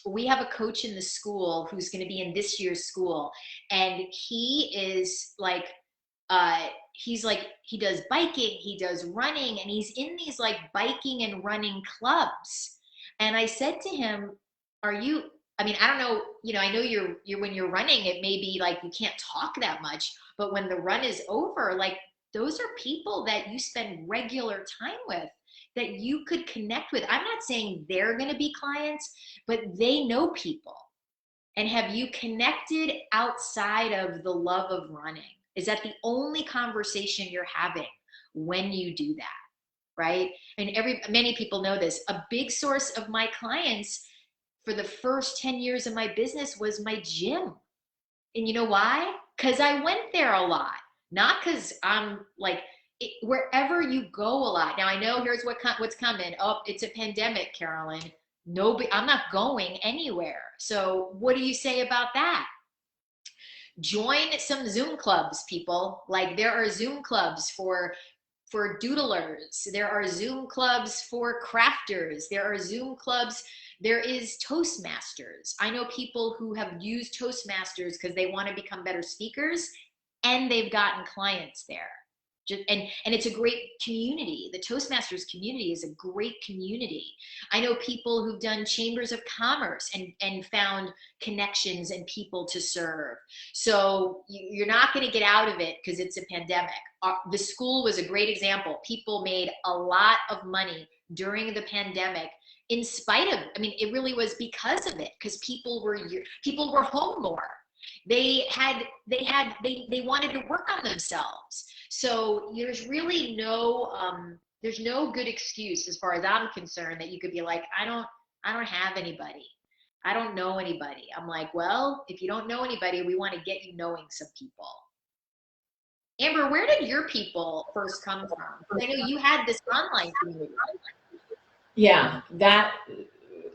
we have a coach in the school who's going to be in this year's school, and he is like, he does biking, he does running, and he's in these like biking and running clubs. And I said to him, I don't know, I know you're when you're running, it may be like you can't talk that much, but when the run is over, like, those are people that you spend regular time with, that you could connect with. I'm not saying they're going to be clients, but they know people. And have you connected outside of the love of running? Is that the only conversation you're having when you do that, right? And many people know this. A big source of my clients for the first 10 years of my business was my gym. And you know why? Because I went there a lot. Not because I'm like, wherever you go a lot. Now I know here's what's coming. Oh, it's a pandemic, Carolyn. I'm not going anywhere. So what do you say about that? Join some Zoom clubs, people. Like, there are Zoom clubs for doodlers. There are Zoom clubs for crafters. There are Zoom clubs. There is Toastmasters. I know people who have used Toastmasters because they want to become better speakers, and they've gotten clients there. And it's a great community. The Toastmasters community is a great community. I know people who've done chambers of commerce and found connections and people to serve. So you're not going to get out of it because it's a pandemic. The school was a great example. People made a lot of money during the pandemic, in spite of, it really was because of it, because people were home more. They wanted to work on themselves. So there's really there's no good excuse, as far as I'm concerned, that you could be like, I don't have anybody. I don't know anybody. I'm like, well, if you don't know anybody, we want to get you knowing some people. Amber, where did your people first come from? I know you had this online community. Yeah,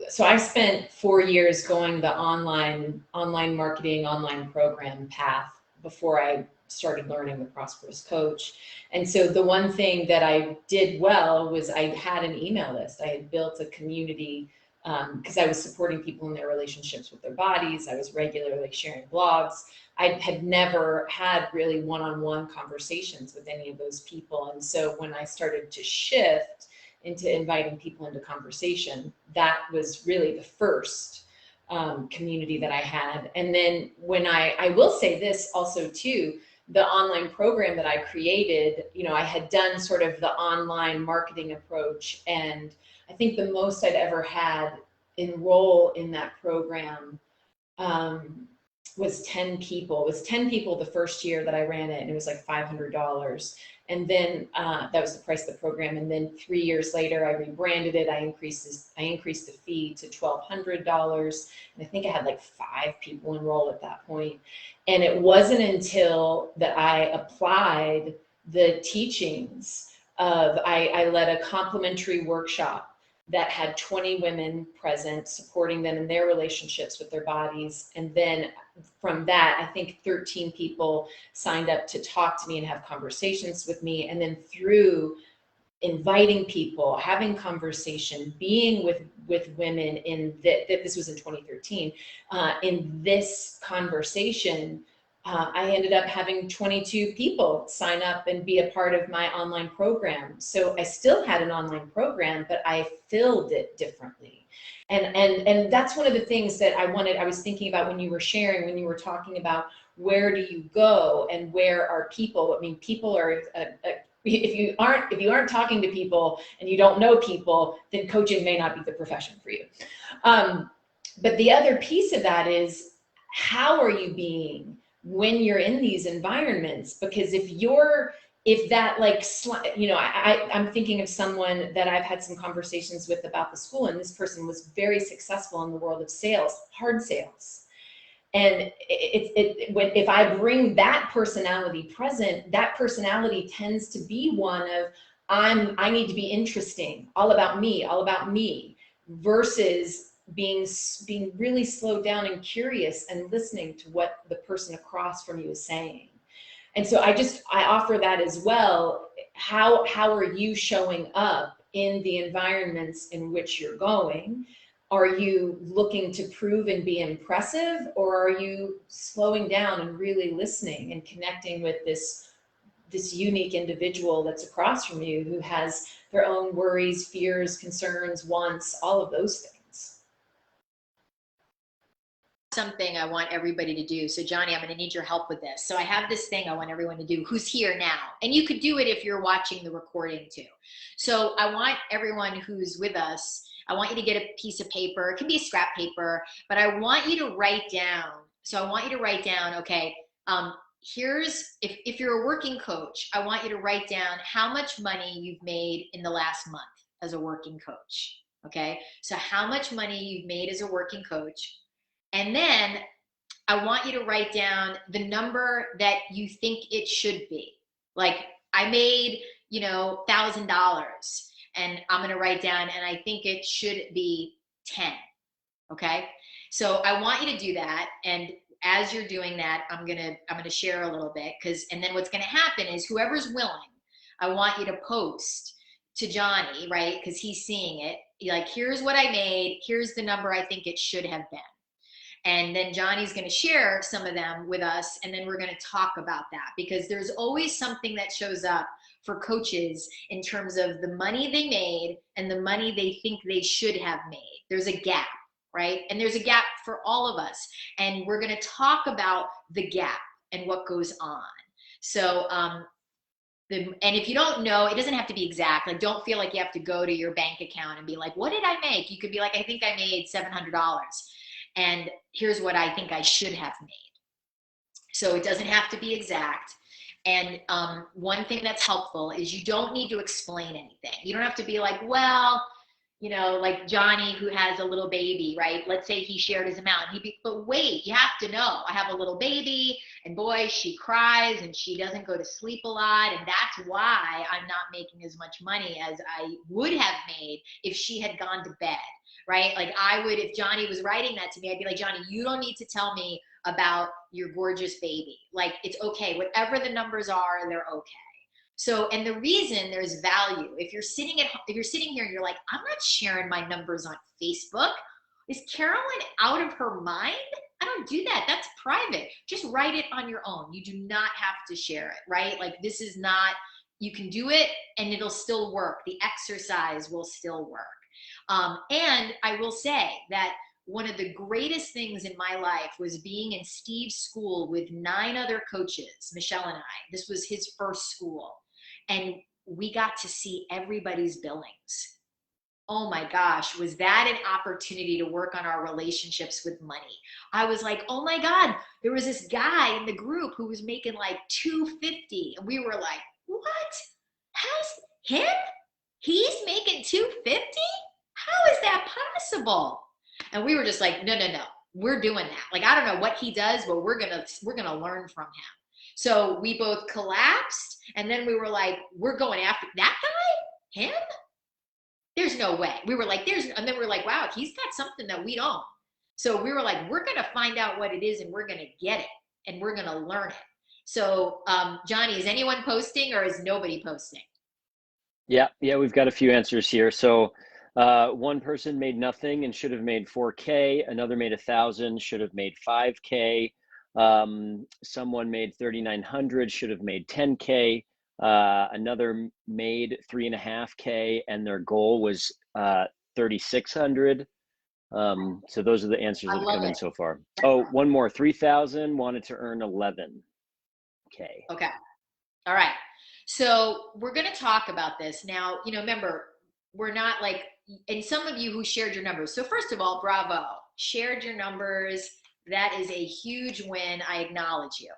so I spent 4 years going the online marketing, online program path before I started learning the Prosperous Coach. And so the one thing that I did well was I had an email list. I had built a community because I was supporting people in their relationships with their bodies. I was regularly sharing blogs. I had never had really one-on-one conversations with any of those people. And so when I started to shift into inviting people into conversation. That was really the first community that I had. And then when I will say this also too, the online program that I created, you know, I had done sort of the online marketing approach, and I think the most I'd ever had enroll in that program was 10 people. It was 10 people the first year that I ran it, and it was like $500. And then that was the price of the program. And then 3 years later, I rebranded it. I increased the fee to $1,200. And I think I had like 5 people enroll at that point. And it wasn't until that I applied the teachings of, I led a complimentary workshop that had 20 women present, supporting them in their relationships with their bodies. And then from that, I think 13 people signed up to talk to me and have conversations with me. And then through inviting people, having conversation, being with women in this was in 2013, in this conversation, I ended up having 22 people sign up and be a part of my online program. So I still had an online program, but I filled it differently. And that's one of the things that I was thinking about when you were sharing, when you were talking about where do you go and where are people? I mean, people are, if you aren't talking to people and you don't know people, then coaching may not be the profession for you. But the other piece of that is, how are you being when you're in these environments? Because if that, like, you know, I'm thinking of someone that I've had some conversations with about the school, and this person was very successful in the world of sales, hard sales. And if I bring that personality present, that personality tends to be one of, I need to be interesting, all about me, versus being really slowed down and curious and listening to what the person across from you is saying. And so I offer that as well. How are you showing up in the environments in which you're going? Are you looking to prove and be impressive, or are you slowing down and really listening and connecting with this unique individual that's across from you, who has their own worries, fears, concerns, wants, all of those things? Something I want everybody to do. So Johnny, I'm going to need your help with this. So I have this thing I want everyone to do who's here now, and you could do it if you're watching the recording too. So I want everyone who's with us, I want you to get a piece of paper. It can be a scrap paper, but I want you to write down. So I want you to write down, okay, here's, if you're a working coach, I want you to write down how much money you've made in the last month as a working coach. Okay. So how much money you've made as a working coach. And then I want you to write down the number that you think it should be. Like, I made, you know, $1,000, and I'm going to write down, and I think it should be 10. Okay. So I want you to do that. And as you're doing that, I'm going to share a little bit, and then what's going to happen is, whoever's willing, I want you to post to Johnny, right? Cause he's seeing it. Like, here's what I made. Here's the number I think it should have been. And then Johnny's going to share some of them with us, and then we're going to talk about that, because there's always something that shows up for coaches in terms of the money they made and the money they think they should have made. There's a gap, right? And there's a gap for all of us. And we're going to talk about the gap and what goes on. So, and if you don't know, it doesn't have to be exact. Like, don't feel like you have to go to your bank account and be like, what did I make? You could be like, I think I made $700. And here's what I think I should have made. So it doesn't have to be exact. And one thing that's helpful is, you don't need to explain anything. You don't have to be like, well, you know, like Johnny, who has a little baby, right? Let's say he shared his amount. But wait, you have to know, I have a little baby, and boy, she cries and she doesn't go to sleep a lot. And that's why I'm not making as much money as I would have made if she had gone to bed. Right? Like, I would, if Johnny was writing that to me, I'd be like, Johnny, you don't need to tell me about your gorgeous baby. Like, it's okay. Whatever the numbers are, they're okay. So, and the reason there's value, if you're sitting here and you're like, I'm not sharing my numbers on Facebook. Is Carolyn out of her mind? I don't do that. That's private. Just write it on your own. You do not have to share it, right? Like, this is not You can do it and it'll still work. The exercise will still work. And I will say that one of the greatest things in my life was being in Steve's school with 9 other coaches, Michelle and I. This was his first school. And we got to see everybody's billings. Oh my gosh, was that an opportunity to work on our relationships with money? I was like, oh my God, there was this guy in the group who was making like $250. And we were like, what? How's him? He's making $250? How is that possible? And we were just like, no, we're doing that. Like, I don't know what he does, but we're gonna learn from him. So we both collapsed, and then we were like, we're going after that guy? Him? There's no way. We were like, and then we were like, wow, he's got something that we don't. So we were like, we're gonna find out what it is, and we're gonna get it, and we're gonna learn it. So Johnny, is anyone posting or is nobody posting? Yeah, we've got a few answers here. So one person made nothing and should have made 4K. Another made 1,000, should have made 5K. Someone made 3,900, should have made 10K. Another made 3.5K, and their goal was 3,600. So those are the answers that have come in so far. Oh, one more. 3,000 wanted to earn 11K. Okay. All right. So we're going to talk about this now. Remember, we're not like, and some of you who shared your numbers. So first of all, bravo, shared your numbers. That is a huge win. I acknowledge you.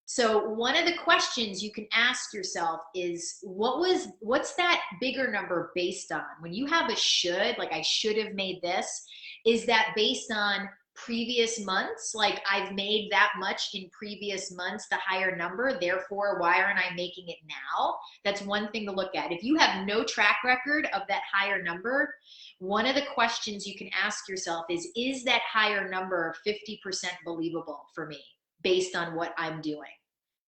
So one of the questions you can ask yourself is, what's that bigger number based on? When you have a should, like I should have made this, is that based on previous months? Like I've made that much in previous months, the higher number, therefore why aren't I making it now? That's one thing to look at. If you have no track record of that higher number, one of the questions you can ask yourself is that higher number 50% believable for me based on what I'm doing?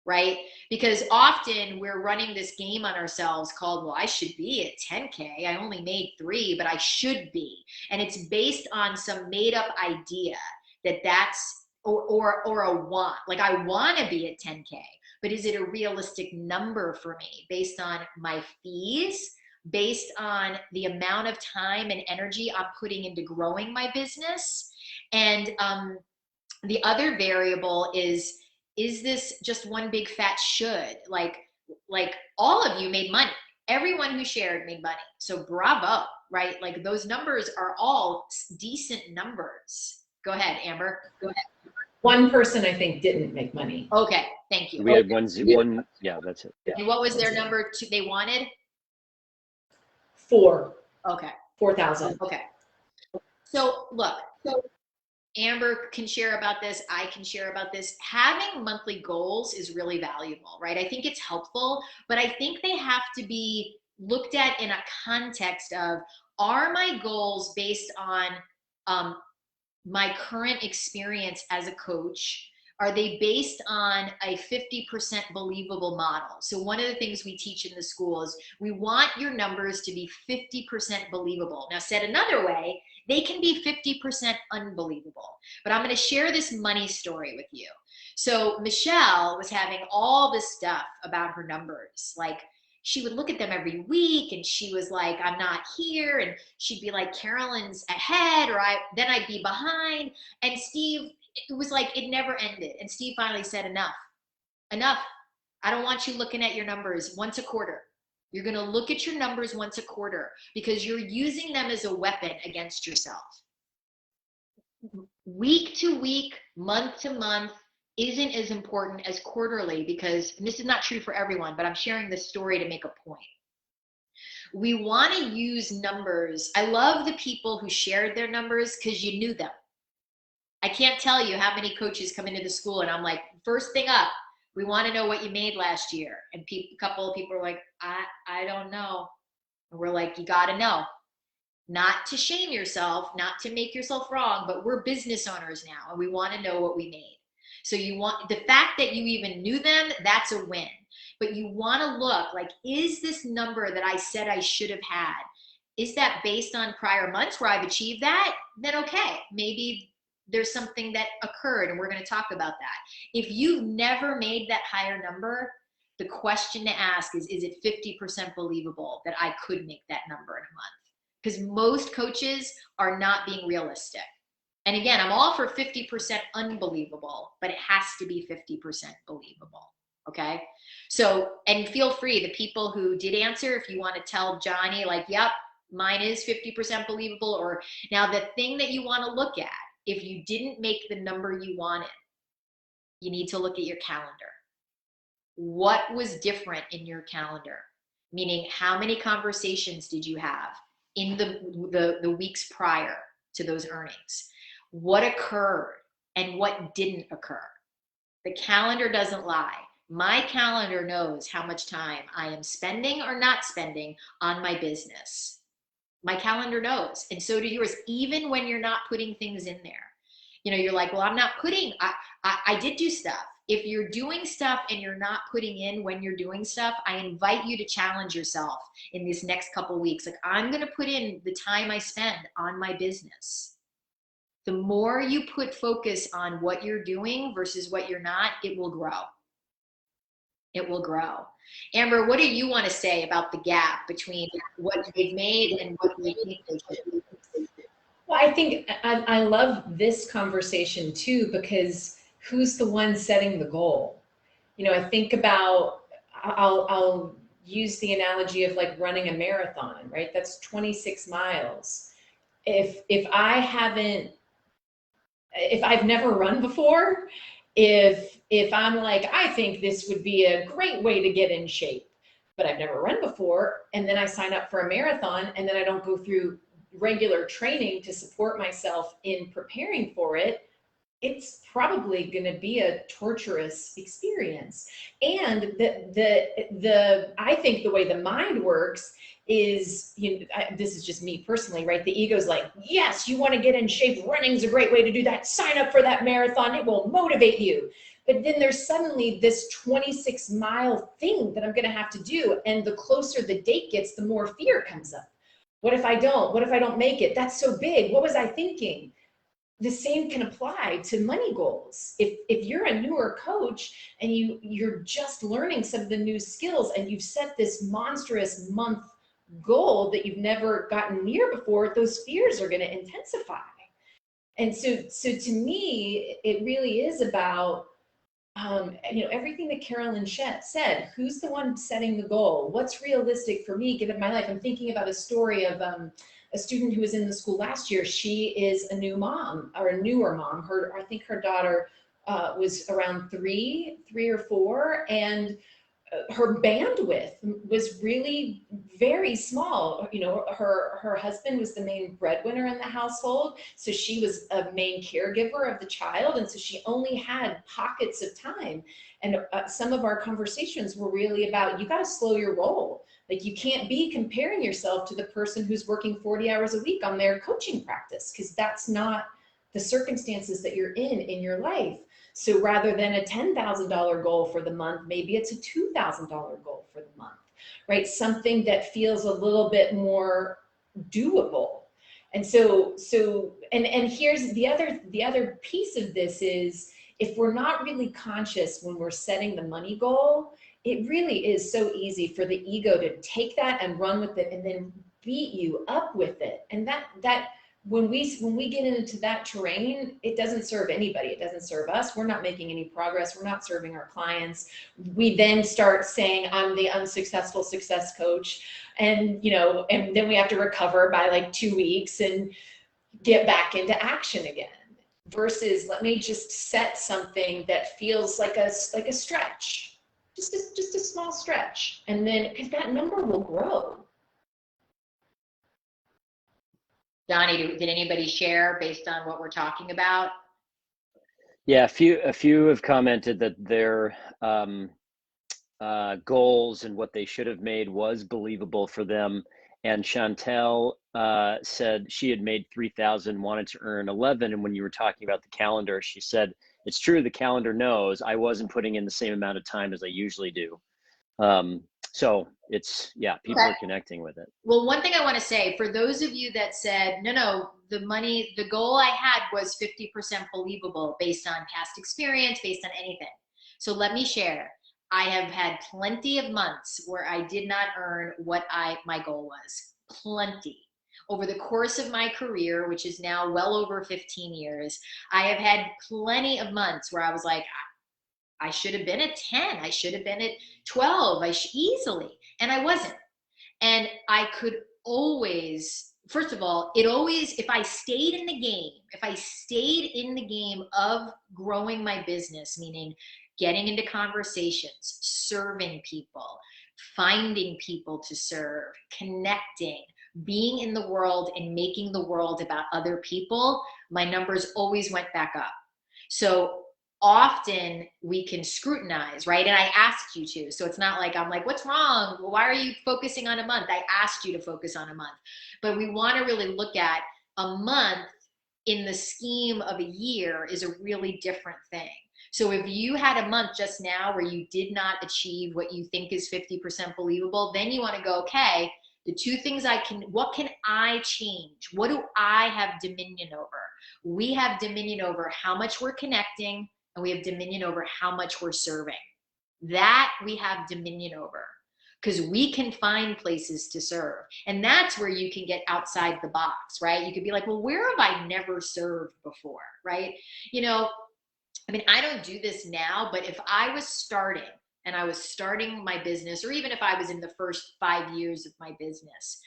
Right? Because often we're running this game on ourselves called, well, I should be at 10K. I only made 3, but I should be. And it's based on some made up idea that's, or a want. Like I want to be at 10K, but is it a realistic number for me based on my fees, based on the amount of time and energy I'm putting into growing my business? And the other variable is this just one big fat should? Like all of you made money. Everyone who shared made money. So bravo, right? Like those numbers are all decent numbers. Go ahead, Amber. Go ahead. One person I think didn't make money. Okay, thank you. We had one, yeah, that's it. Yeah. And what was their number they wanted? 4. Okay. 4,000. Okay. So look, Amber can share about this. I can share about this. Having monthly goals is really valuable, right? I think it's helpful, but I think they have to be looked at in a context of, are my goals based on my current experience as a coach? Are they based on a 50% believable model? So one of the things we teach in the school is we want your numbers to be 50% believable. Now, said another way, they can be 50% unbelievable. But I'm going to share this money story with you. So Michelle was having all this stuff about her numbers. Like she would look at them every week and she was like, I'm not here. And she'd be like, Carolyn's ahead, or then I'd be behind. And Steve, it was like it never ended. And Steve finally said, enough. I don't want you looking at your numbers once a quarter. You're going to look at your numbers once a quarter because you're using them as a weapon against yourself. Week to week, month to month isn't as important as quarterly, because, and this is not true for everyone, but I'm sharing this story to make a point. We want to use numbers. I love the people who shared their numbers because you knew them. I can't tell you how many coaches come into the school and I'm like, first thing up, we want to know what you made last year. And a couple of people are like, I don't know. And we're like, you got to know. Not to shame yourself, not to make yourself wrong, but we're business owners now and we want to know what we made. So you want, the fact that you even knew them, that's a win. But you want to look like, is this number that I said I should have had, is that based on prior months where I've achieved that? Then okay, maybe there's something that occurred and we're going to talk about that. If you've never made that higher number, the question to ask is it 50% believable that I could make that number in a month? Because most coaches are not being realistic. And again, I'm all for 50% unbelievable, but it has to be 50% believable. Okay. So, and feel free, the people who did answer, if you want to tell Johnny, like, yep, mine is 50% believable. Or now the thing that you want to look at, if you didn't make the number you wanted, you need to look at your calendar. What was different in your calendar? Meaning, how many conversations did you have in the weeks prior to those earnings? What occurred and what didn't occur? The calendar doesn't lie. My calendar knows how much time I am spending or not spending on my business. My calendar knows, and so do yours, even when you're not putting things in there. You know, you're like, well, I'm not putting, I did do stuff. If you're doing stuff and you're not putting in when you're doing stuff, I invite you to challenge yourself in these next couple of weeks. Like, I'm going to put in the time I spend on my business. The more you put focus on what you're doing versus what you're not, it will grow. It will grow. Amber, what do you want to say about the gap between what they've made and what they think they should? Well, I think I love this conversation too, because who's the one setting the goal? You know, I think about, I'll use the analogy of like running a marathon, right? That's 26 miles. If I've never run before, if I'm like, I think this would be a great way to get in shape, but I've never run before, and then I sign up for a marathon, and then I don't go through regular training to support myself in preparing for it, it's probably going to be a torturous experience. And I think the way the mind works is, you know, this is just me personally, right? The ego's like, yes, you want to get in shape. Running's a great way to do that. Sign up for that marathon. It will motivate you. But then there's suddenly this 26-mile thing that I'm going to have to do. And the closer the date gets, the more fear comes up. What if I don't? What if I don't make it? That's so big. What was I thinking? The same can apply to money goals. If you're a newer coach and you're just learning some of the new skills and you've set this monstrous month goal that you've never gotten near before, those fears are going to intensify. And so to me, it really is about, you know, everything that Carolyn said. Who's the one setting the goal? What's realistic for me given my life? I'm thinking about a story of a student who was in the school last year. She is a new mom, or a newer mom. I think her daughter was around three or four, and her bandwidth was really very small. You know, her husband was the main breadwinner in the household, so she was a main caregiver of the child, and so she only had pockets of time. And some of our conversations were really about, you got to slow your roll. Like, you can't be comparing yourself to the person who's working 40 hours a week on their coaching practice, because that's not the circumstances that you're in your life. So rather than a $10,000 goal for the month, maybe it's a $2,000 goal for the month, right? Something that feels a little bit more doable. And so here's the other piece of this is, if we're not really conscious when we're setting the money goal, it really is so easy for the ego to take that and run with it and then beat you up with it. And that when we get into that terrain, it doesn't serve anybody. It doesn't serve us. We're not making any progress. We're not serving our clients. We then start saying, I'm the unsuccessful success coach. And, you know, and then we have to recover by like 2 weeks and get back into action again. Versus, let me just set something that feels like a stretch, just a small stretch, and then, because that number will grow. Donnie, did anybody share based on what we're talking about? Yeah, a few have commented that their goals and what they should have made was believable for them. And Chantel said she had made 3,000, wanted to earn 11. And when you were talking about the calendar, she said, it's true, the calendar knows I wasn't putting in the same amount of time as I usually do. So it's, yeah, people are connecting with it. Well, one thing I want to say, for those of you that said, no, the goal I had was 50% believable based on past experience, based on anything. So let me share. I have had plenty of months where I did not earn what my goal was. Plenty. Over the course of my career, which is now well over 15 years, I have had plenty of months where I was like, I should have been at 10. I should have been at 12. Easily. And I wasn't. And I could always, first of all, if I stayed in the game of growing my business, meaning getting into conversations, serving people, finding people to serve, connecting, being in the world and making the world about other people, my numbers always went back up. So often we can scrutinize, right? And I asked you to, so it's not like I'm like, what's wrong? Why are you focusing on a month? I asked you to focus on a month, but we want to really look at a month in the scheme of a year is a really different thing. So if you had a month just now where you did not achieve what you think is 50% believable, then you want to go, okay, the two things what can I change? What do I have dominion over? We have dominion over how much we're connecting, and we have dominion over how much we're serving. That we have dominion over, because we can find places to serve. And that's where you can get outside the box, right? You could be like, well, where have I never served before, right? You know, I mean, I don't do this now, but if I was starting my business, or even if I was in the first 5 years of my business,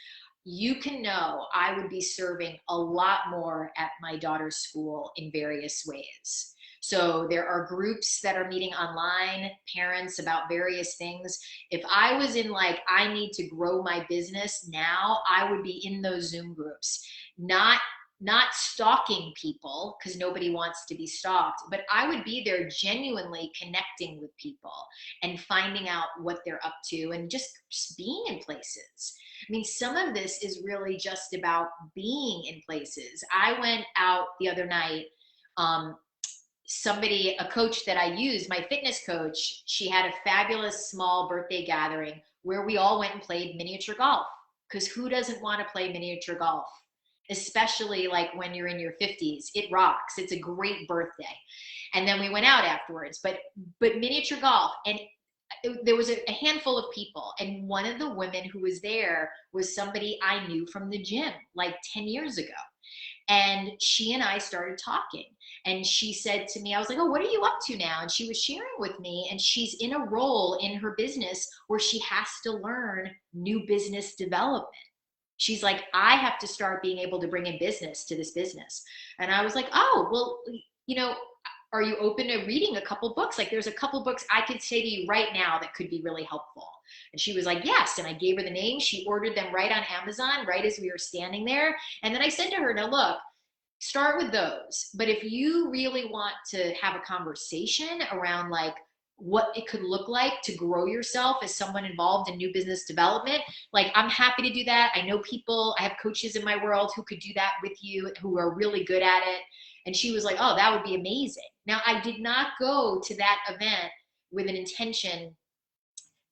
you can know I would be serving a lot more at my daughter's school in various ways. So there are groups that are meeting online, parents about various things. If I was in like, I need to grow my business now, I would be in those Zoom groups, not stalking people, because nobody wants to be stalked, but I would be there genuinely connecting with people and finding out what they're up to and just being in places. I mean, some of this is really just about being in places. I went out the other night, a coach that I use, my fitness coach, she had a fabulous small birthday gathering where we all went and played miniature golf, because who doesn't want to play miniature golf? Especially like when you're in your 50s, it rocks. It's a great birthday. And then we went out afterwards, but miniature golf. And there was a handful of people. And one of the women who was there was somebody I knew from the gym like 10 years ago. And she and I started talking. And she said to me, I was like, oh, what are you up to now? And she was sharing with me, and she's in a role in her business where she has to learn new business development. She's like, I have to start being able to bring in business to this business. And I was like, oh, well, you know, are you open to reading a couple books? Like, there's a couple books I could say to you right now that could be really helpful. And she was like, yes. And I gave her the name. She ordered them right on Amazon, right as we were standing there. And then I said to her, now look, start with those. But if you really want to have a conversation around like what it could look like to grow yourself as someone involved in new business development, like I'm happy to do that. I know people, I have coaches in my world who could do that with you, who are really good at it. And she was like, oh, that would be amazing. Now, I did not go to that event with an intention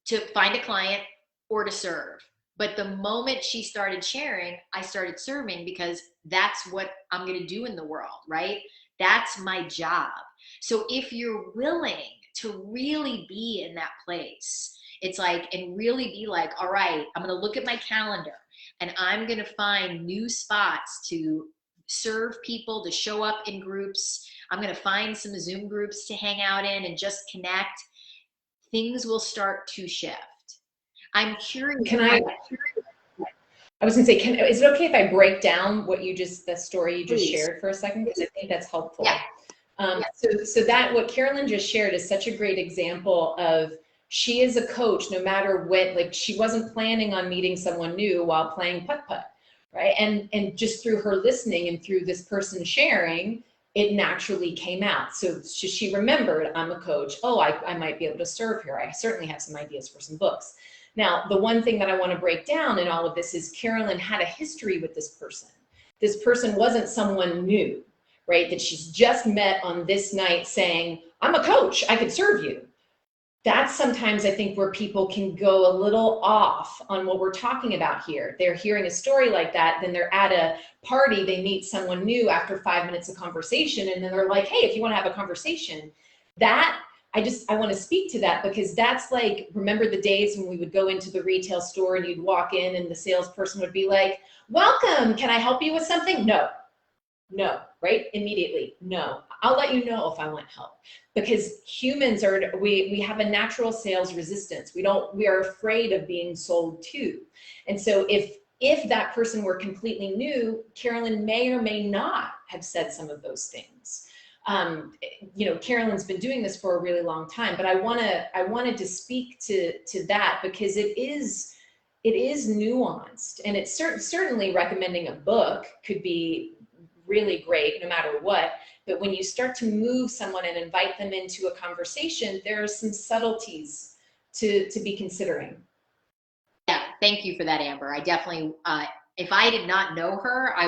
to find a client or to serve. But the moment she started sharing, I started serving, because that's what I'm going to do in the world, right? That's my job. So if you're willing to really be in that place, it's like, and really be like, all right, I'm going to look at my calendar and I'm going to find new spots to serve people, to show up in groups. I'm going to find some Zoom groups to hang out in and just connect. Things will start to shift. I'm curious. I was gonna say, is it okay if I break down the story you just shared for a second? Because I think that's helpful. Yeah. So that what Carolyn just shared is such a great example of, she is a coach, no matter what, like she wasn't planning on meeting someone new while playing putt-putt, right? And just through her listening and through this person sharing, it naturally came out. So she remembered, I'm a coach. Oh, I might be able to serve here. I certainly have some ideas for some books. Now, the one thing that I want to break down in all of this is Carolyn had a history with this person. This person wasn't someone new, right? That she's just met on this night saying, I'm a coach, I could serve you. That's sometimes I think where people can go a little off on what we're talking about here. They're hearing a story like that, then they're at a party, they meet someone new after 5 minutes of conversation, and then they're like, hey, if you want to have a conversation, that I want to speak to that, because that's like, remember the days when we would go into the retail store and you'd walk in and the salesperson would be like, welcome, can I help you with something? No, no, right? Immediately, no. I'll let you know if I want help. Because humans we have a natural sales resistance. We are afraid of being sold to. And so if that person were completely new, Carolyn may or may not have said some of those things. Carolyn's been doing this for a really long time, but I wanted to speak to that, because it is nuanced, and it's certainly recommending a book could be really great no matter what. But when you start to move someone and invite them into a conversation, there are some subtleties to be considering. Yeah, thank you for that, Amber. I definitely, if I did not know her, I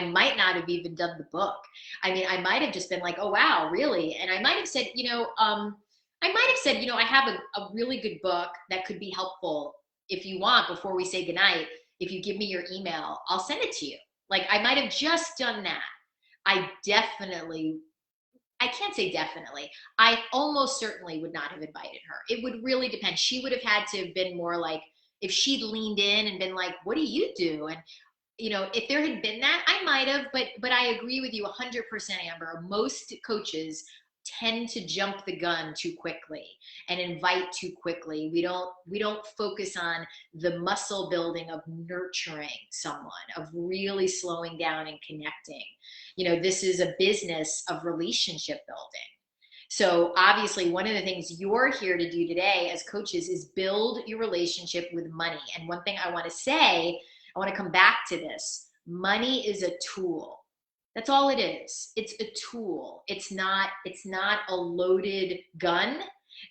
might not have even done the book. I mean, I might have just been like, oh, wow, really? And I might have said, I have a really good book that could be helpful if you want, before we say goodnight. If you give me your email, I'll send it to you. Like, I might have just done that. I can't say definitely. I almost certainly would not have invited her. It would really depend. She would have had to have been more like, if she'd leaned in and been like, what do you do? And, if there had been that, I might have, but I agree with you 100%, Amber. Most coaches tend to jump the gun too quickly and invite too quickly. We don't focus on the muscle building of nurturing someone, of really slowing down and connecting. This is a business of relationship building. So obviously, one of the things you're here to do today as coaches is build your relationship with money. And one thing I want to say, I want to come back to this. Money is a tool. That's all it is. It's a tool. It's not a loaded gun.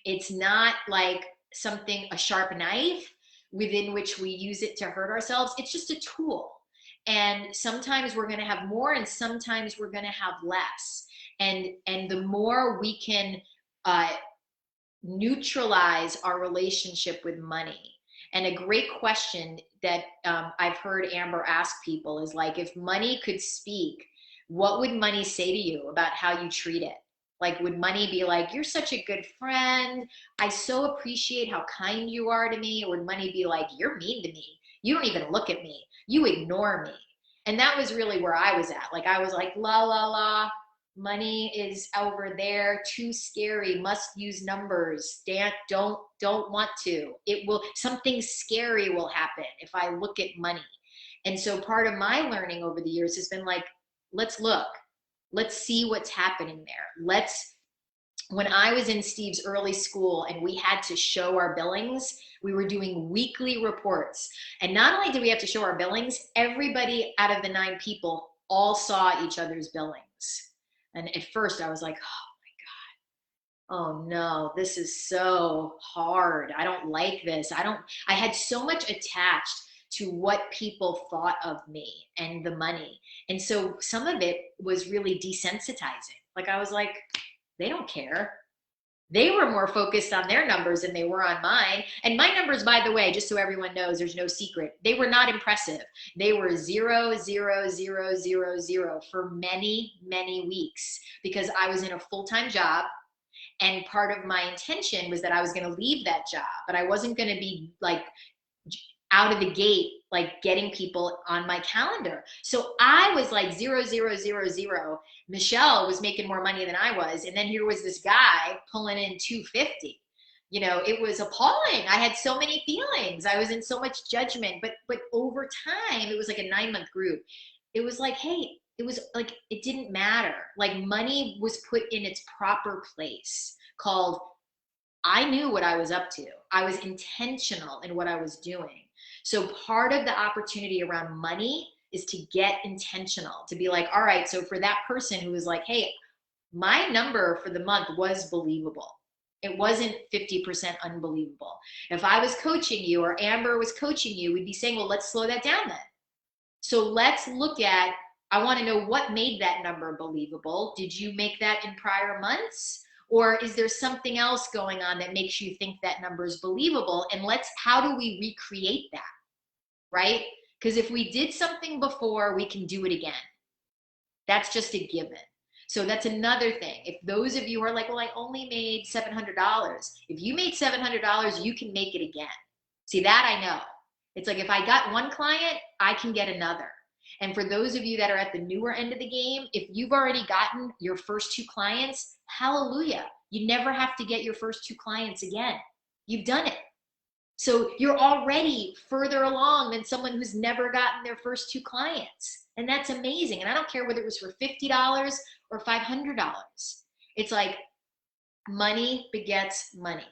It's not like a sharp knife within which we use it to hurt ourselves. It's just a tool. And sometimes we're going to have more, and sometimes we're going to have less. And the more we can neutralize our relationship with money. And a great question that I've heard Amber ask people is like, if money could speak, what would money say to you about how you treat it? Like, would money be like, you're such a good friend, I so appreciate how kind you are to me? Or would money be like, you're mean to me, you don't even look at me, you ignore me? And that was really where I was at. Like, I was like, la, la, la, money is over there, too scary, must use numbers, don't want to. Something scary will happen if I look at money. And so part of my learning over the years has been like, let's look, let's see what's happening there. When I was in Steve's early school and we had to show our billings, we were doing weekly reports. And not only did we have to show our billings, everybody out of the 9 people all saw each other's billings. And at first I was like, oh my God, oh no, this is so hard. I don't like this. I had so much attached to what people thought of me and the money. And so some of it was really desensitizing. Like, I was like, they don't care. They were more focused on their numbers than they were on mine. And my numbers, by the way, just so everyone knows, there's no secret, they were not impressive. They were 0, 0, 0, 0, 0 for many, many weeks, because I was in a full-time job. And part of my intention was that I was going to leave that job, but I wasn't going to be like out of the gate, like getting people on my calendar. So I was like 0, 0, 0, 0. Michelle was making more money than I was. And then here was this guy pulling in 250. It was appalling. I had so many feelings. I was in so much judgment, but over time, it was like a 9-month group. It was like, hey, it was like, it didn't matter. Like, money was put in its proper place, called, I knew what I was up to. I was intentional in what I was doing. So part of the opportunity around money is to get intentional, to be like, all right, so for that person who was like, hey, my number for the month was believable. It wasn't 50% unbelievable. If I was coaching you or Amber was coaching you, we'd be saying, well, let's slow that down then. So let's look at, I want to know what made that number believable. Did you make that in prior months? Or is there something else going on that makes you think that number is believable? And how do we recreate that, right? Because if we did something before, we can do it again. That's just a given. So that's another thing. If those of you are like, well, I only made $700. If you made $700, you can make it again. See, that I know. It's like if I got one client, I can get another. And for those of you that are at the newer end of the game, if you've already gotten your first 2 clients, hallelujah. You never have to get your first 2 clients again. You've done it. So you're already further along than someone who's never gotten their first 2 clients. And that's amazing. And I don't care whether it was for $50 or $500. It's like money begets money.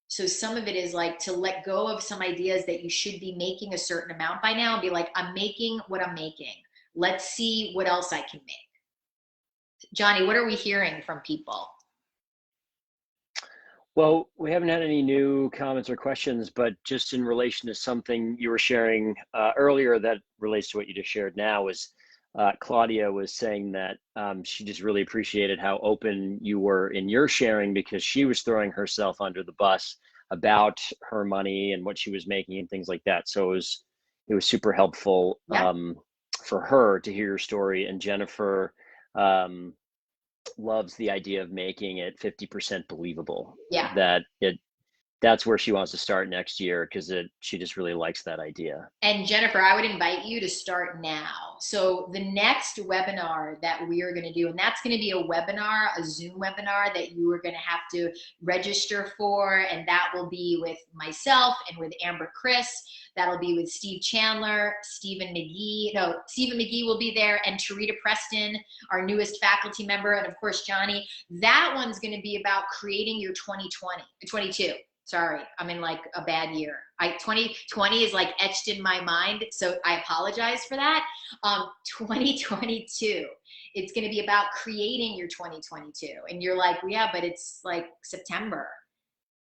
So some of it is like to let go of some ideas that you should be making a certain amount by now and be like, I'm making what I'm making. Let's see what else I can make. Johnny, what are we hearing from people? Well, we haven't had any new comments or questions, but just in relation to something you were sharing earlier that relates to what you just shared now was Claudia was saying that she just really appreciated how open you were in your sharing, because she was throwing herself under the bus about her money and what she was making and things like that. So it was super helpful for her to hear your story. And Jennifer loves the idea of making it 50% believable. Yeah. That's where she wants to start next year, because she just really likes that idea. And Jennifer, I would invite you to start now. So the next webinar that we are going to do, and that's going to be a webinar, a Zoom webinar that you are going to have to register for. And that will be with myself and with Amber Chris. That'll be with Steve Chandler, Stephen McGee will be there, and Tarita Preston, our newest faculty member, and of course, Johnny. That one's going to be about creating your 2022. Sorry, I'm in like a bad year. 2020 is like etched in my mind, so I apologize for that. 2022, it's going to be about creating your 2022. And you're like, well, yeah, but it's like September.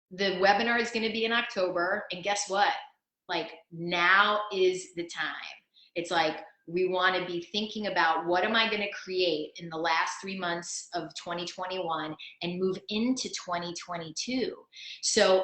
The webinar is going to be in October, and guess what? Like, now is the time. It's like, we want to be thinking about what am I going to create in the last 3 months of 2021 and move into 2022. So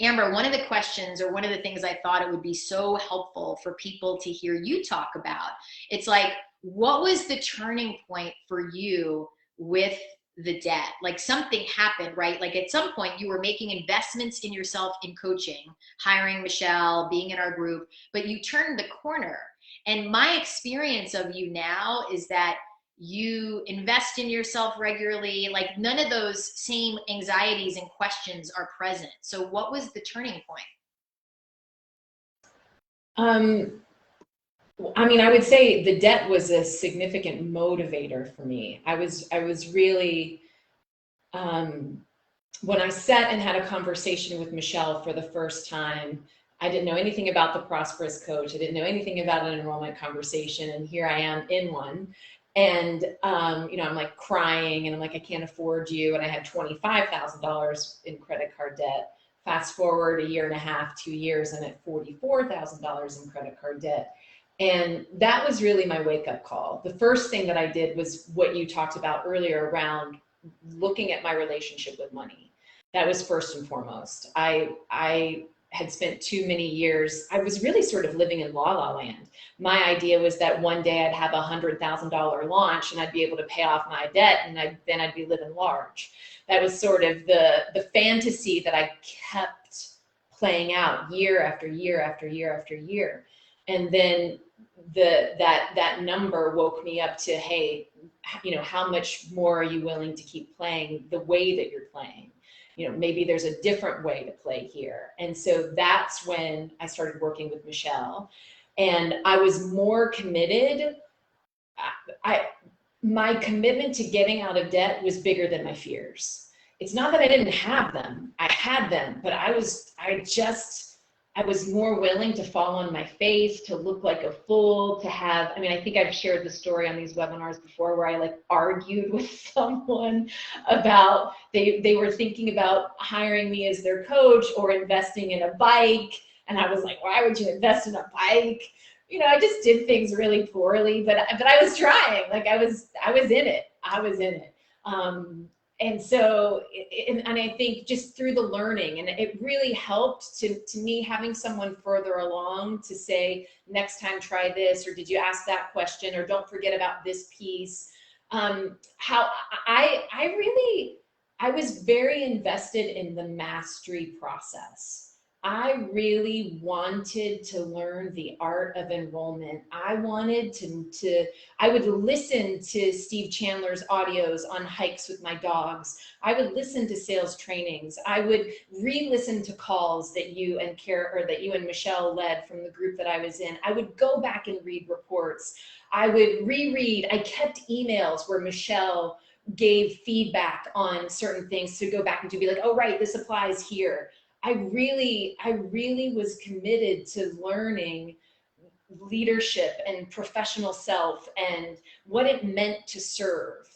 Amber, one of the questions, or one of the things I thought it would be so helpful for people to hear you talk about, it's like, what was the turning point for you with the debt? Like, something happened, right? Like, at some point you were making investments in yourself in coaching, hiring Michelle, being in our group, but you turned the corner. And my experience of you now is that you invest in yourself regularly. Like, none of those same anxieties and questions are present. So what was the turning point? I mean, I would say the debt was a significant motivator for me. I was really, when I sat and had a conversation with Michelle for the first time, I didn't know anything about the Prosperous Coach. I didn't know anything about an enrollment conversation. And here I am in one. And, you know, I'm like crying and I'm like, I can't afford you. And I had $25,000 in credit card debt. Fast forward a year and a half, 2 years, I'm at $44,000 in credit card debt. And that was really my wake-up call. The first thing that I did was what you talked about earlier around looking at my relationship with money. That was first and foremost. I had spent too many years, I was really sort of living in la la land. My idea was that one day I'd have $100,000 launch and I'd be able to pay off my debt, and then I'd be living large. That was sort of the fantasy that I kept playing out year after year after year after year. And then that number woke me up to, hey, you know, how much more are you willing to keep playing the way that you're playing? You know, maybe there's a different way to play here. And so that's when I started working with Michelle, and I was more committed. My commitment to getting out of debt was bigger than my fears. It's not that I didn't have them. I had them, but I was more willing to fall on my face, to look like a fool, to have, I mean, I think I've shared the story on these webinars before where I like argued with someone about, they were thinking about hiring me as their coach or investing in a bike. And I was like, why would you invest in a bike? You know, I just did things really poorly, but I was trying, like I was in it. And so, and I think just through the learning, and it really helped to me having someone further along to say, next time try this, or did you ask that question, or don't forget about this piece. How I was very invested in the mastery process. I really wanted to learn the art of enrollment. I wanted I would listen to Steve Chandler's audios on hikes with my dogs. I would listen to sales trainings. I would re-listen to calls that you and Michelle led from the group that I was in. I would go back and read reports. I would reread. I kept emails where Michelle gave feedback on certain things to go back and to be like, oh, right, this applies here. I really was committed to learning leadership and professional self and what it meant to serve.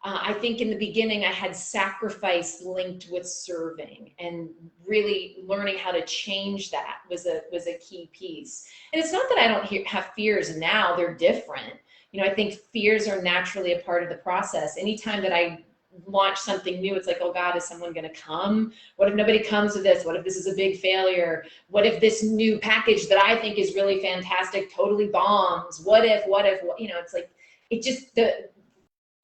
I think in the beginning I had sacrifice linked with serving, and really learning how to change that was a key piece. And it's not that I don't have fears now, they're different. You know, I think fears are naturally a part of the process. Anytime that I launch something new, it's like, oh God, is someone going to come? What if nobody comes to this? What if this is a big failure? What if this new package that I think is really fantastic totally bombs? What if, you know, it's like,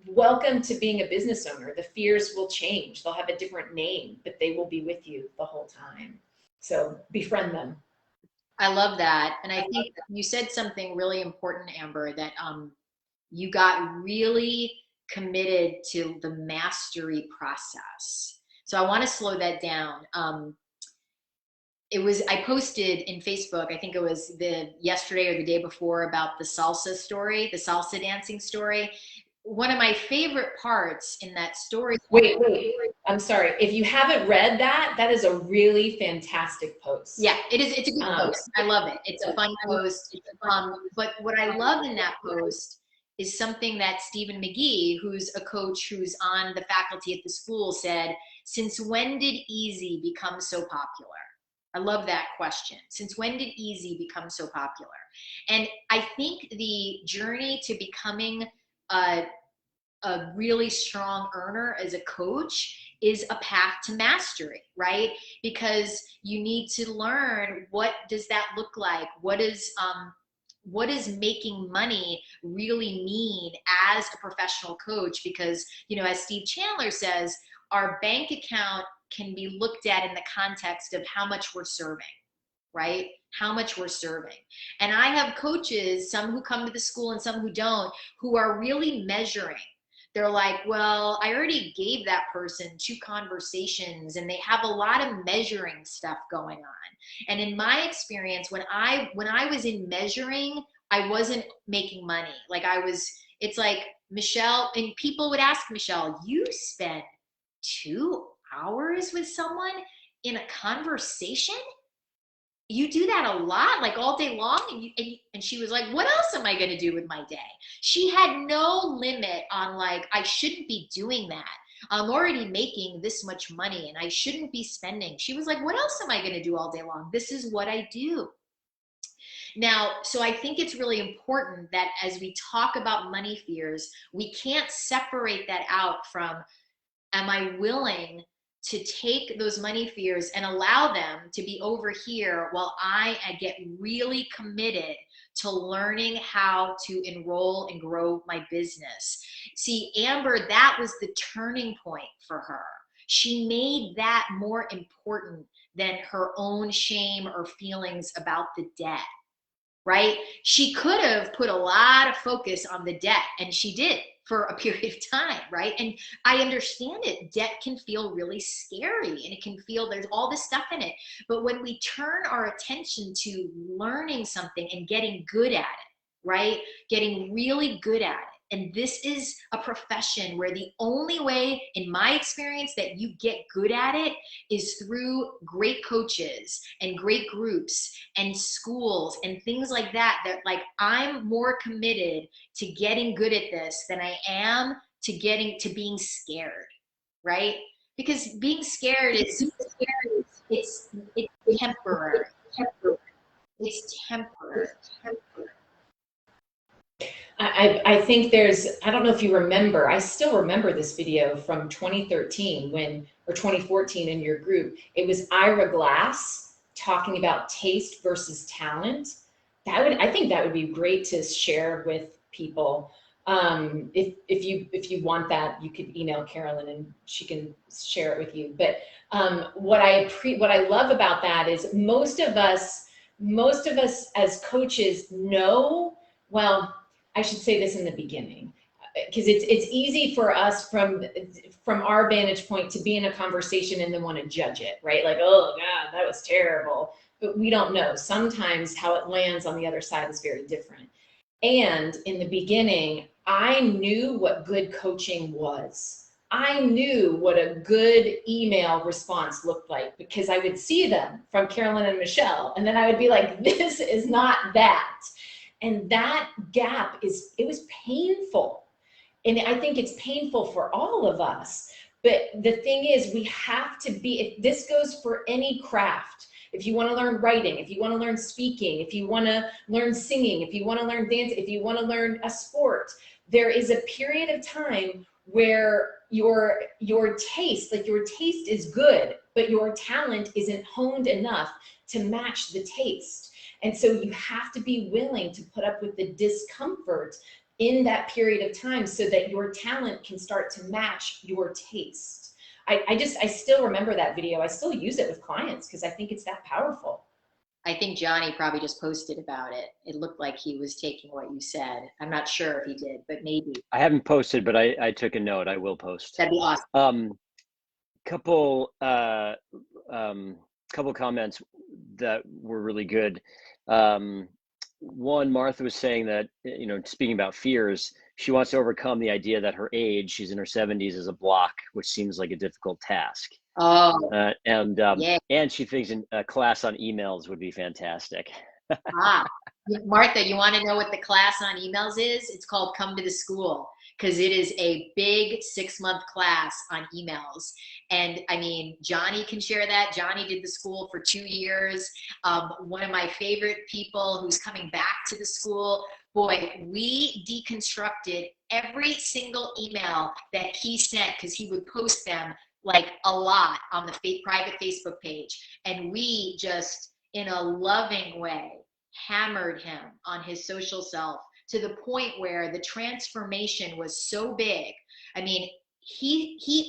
welcome to being a business owner. The fears will change. They'll have a different name, but they will be with you the whole time. So befriend them. I love that. And I think you said something really important, Amber, that you got really committed to the mastery process. So I want to slow that down. I posted in Facebook, I think it was yesterday or the day before, about the salsa story, the salsa dancing story. One of my favorite parts in that story. Wait, I'm sorry. If you haven't read that, that is a really fantastic post. Yeah, it is. It's a good post. I love it. It's a fun post. But what I love in that post is something that Stephen McGee, who's a coach who's on the faculty at the school, said, since when did easy become so popular? I love that question. Since when did easy become so popular? And I think the journey to becoming a really strong earner as a coach is a path to mastery, right? Because you need to learn, what does that look like? What does making money really mean as a professional coach? Because, you know, as Steve Chandler says, our bank account can be looked at in the context of how much we're serving, right? How much we're serving. And I have coaches, some who come to the school and some who don't, who are really measuring. They're like, well, I already gave that person 2 conversations, and they have a lot of measuring stuff going on. And in my experience, when I was in measuring, I wasn't making money. Like it's like, Michelle, and people would ask Michelle, you spend 2 hours with someone in a conversation? You do that a lot, like all day long? And she was like, what else am I going to do with my day? She had no limit on, like, I shouldn't be doing that. I'm already making this much money and I shouldn't be spending. She was like, what else am I going to do all day long? This is what I do. Now, so I think it's really important that as we talk about money fears, we can't separate that out from, am I willing to take those money fears and allow them to be over here while I get really committed to learning how to enroll and grow my business? See, Amber, that was the turning point for her. She made that more important than her own shame or feelings about the debt, right? She could have put a lot of focus on the debt, and she did for a period of time, right? And I understand it. Debt can feel really scary, and it can feel there's all this stuff in it. But when we turn our attention to learning something and getting good at it, right? Getting really good at it. And this is a profession where the only way, in my experience, that you get good at it is through great coaches and great groups and schools and things like that, that like, I'm more committed to getting good at this than I am to being scared, right? Because being scared it's temporary. It's temporary. I think I don't know if you remember, I still remember this video from 2013 or 2014 in your group. It was Ira Glass talking about taste versus talent. I think that would be great to share with people. If you want that, you could email Carolyn and she can share it with you. But what I love about that is most of us as coaches know, well, I should say this in the beginning, because it's easy for us from our vantage point to be in a conversation and then want to judge it, right? Like, oh God, that was terrible. But we don't know. Sometimes how it lands on the other side is very different. And in the beginning, I knew what good coaching was. I knew what a good email response looked like because I would see them from Carolyn and Michelle. And then I would be like, this is not that. And that gap it was painful. And I think it's painful for all of us. But the thing is, we have to be, this goes for any craft. If you want to learn writing, if you want to learn speaking, if you want to learn singing, if you want to learn dance, if you want to learn a sport, there is a period of time where your taste is good, but your talent isn't honed enough to match the taste. And so you have to be willing to put up with the discomfort in that period of time so that your talent can start to match your taste. I still remember that video. I still use it with clients because I think it's that powerful. I think Johnny probably just posted about it. It looked like he was taking what you said. I'm not sure if he did, but maybe. I haven't posted, but I took a note. I will post. That'd be awesome. Couple comments that were really good. One, Martha was saying that, speaking about fears, she wants to overcome the idea that her age, she's in her 70s, is a block, which seems like a difficult task. Oh, yeah. And she thinks a class on emails would be fantastic. Martha, you want to know what the class on emails is? It's called Come to the School, because it is a big 6-month class on emails. And I mean, Johnny can share that. Johnny did the school for 2 years. One of my favorite people who's coming back to the school, boy, we deconstructed every single email that he sent because he would post them like a lot on the private Facebook page. And we just, in a loving way, hammered him on his social self to the point where the transformation was so big. I mean, he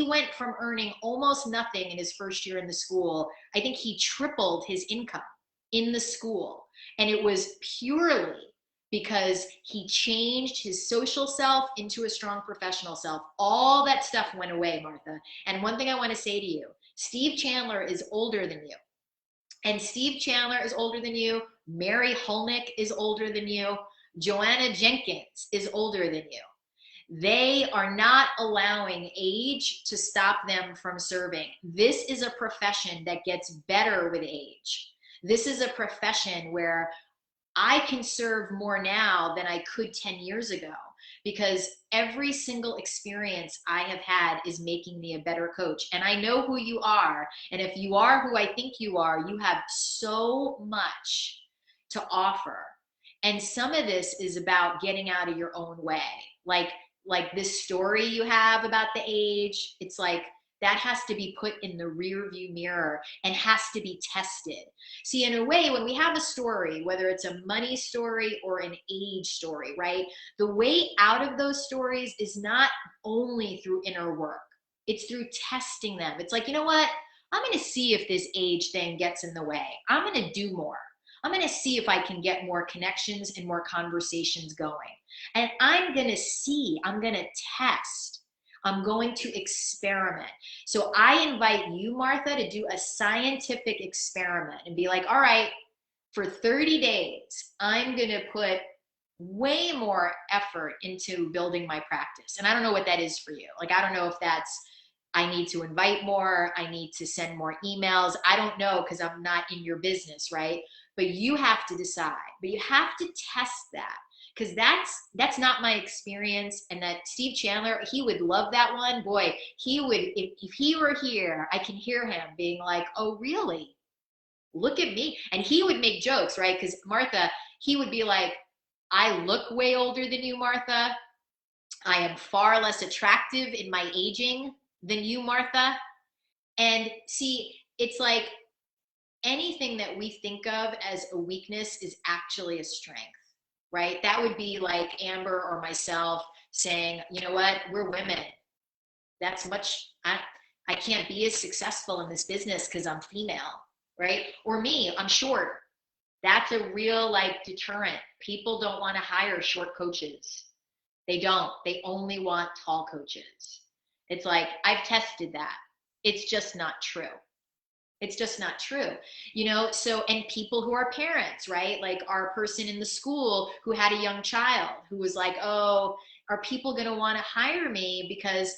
went from earning almost nothing in his first year in the school. I think he tripled his income in the school. And it was purely because he changed his social self into a strong professional self. All that stuff went away, Martha. And one thing I want to say to you, Steve Chandler is older than you. And Steve Chandler is older than you. Mary Hulnick is older than you. Joanna Jenkins is older than you. They are not allowing age to stop them from serving. This is a profession that gets better with age. This is a profession where I can serve more now than I could 10 years ago because every single experience I have had is making me a better coach. And I know who you are. And if you are who I think you are, you have so much to offer. And some of this is about getting out of your own way. Like this story you have about the age, it's like, that has to be put in the rear view mirror and has to be tested. See, in a way, when we have a story, whether it's a money story or an age story, right? The way out of those stories is not only through inner work. It's through testing them. It's like, you know what? I'm going to see if this age thing gets in the way. I'm going to do more. I'm going to see if I can get more connections and more conversations going. And I'm going to see, I'm going to test. I'm going to experiment. So I invite you, Martha, to do a scientific experiment and be like, all right, for 30 days, I'm going to put way more effort into building my practice. And I don't know what that is for you. Like, I don't know if that's, I need to invite more, I need to send more emails. I don't know because I'm not in your business, right? But you have to decide. But you have to test that. Because that's not my experience. And that Steve Chandler, he would love that one. Boy, he would, if he were here, I can hear him being like, oh, really? Look at me. And he would make jokes, right? Because Martha, he would be like, I look way older than you, Martha. I am far less attractive in my aging than you, Martha. And see, it's like anything that we think of as a weakness is actually a strength. right? That would be like Amber or myself saying, you know what, we're women. That's much, I can't be as successful in this business because I'm female, right? Or me, I'm short. That's a real like deterrent. People don't want to hire short coaches. They don't. They only want tall coaches. It's like, I've tested that. It's just not true. It's just not true, you know? So, and people who are parents, right? Like our person in the school who had a young child who was like, oh, are people going to want to hire me because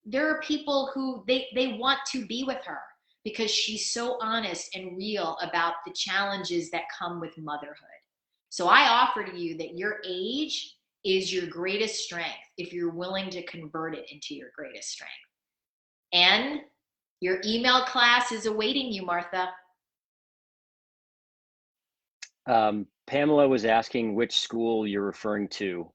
there are people who they want to be with her because she's so honest and real about the challenges that come with motherhood. So I offer to you that your age is your greatest strength if you're willing to convert it into your greatest strength. And your email class is awaiting you, Martha. Pamela was asking which school you're referring to.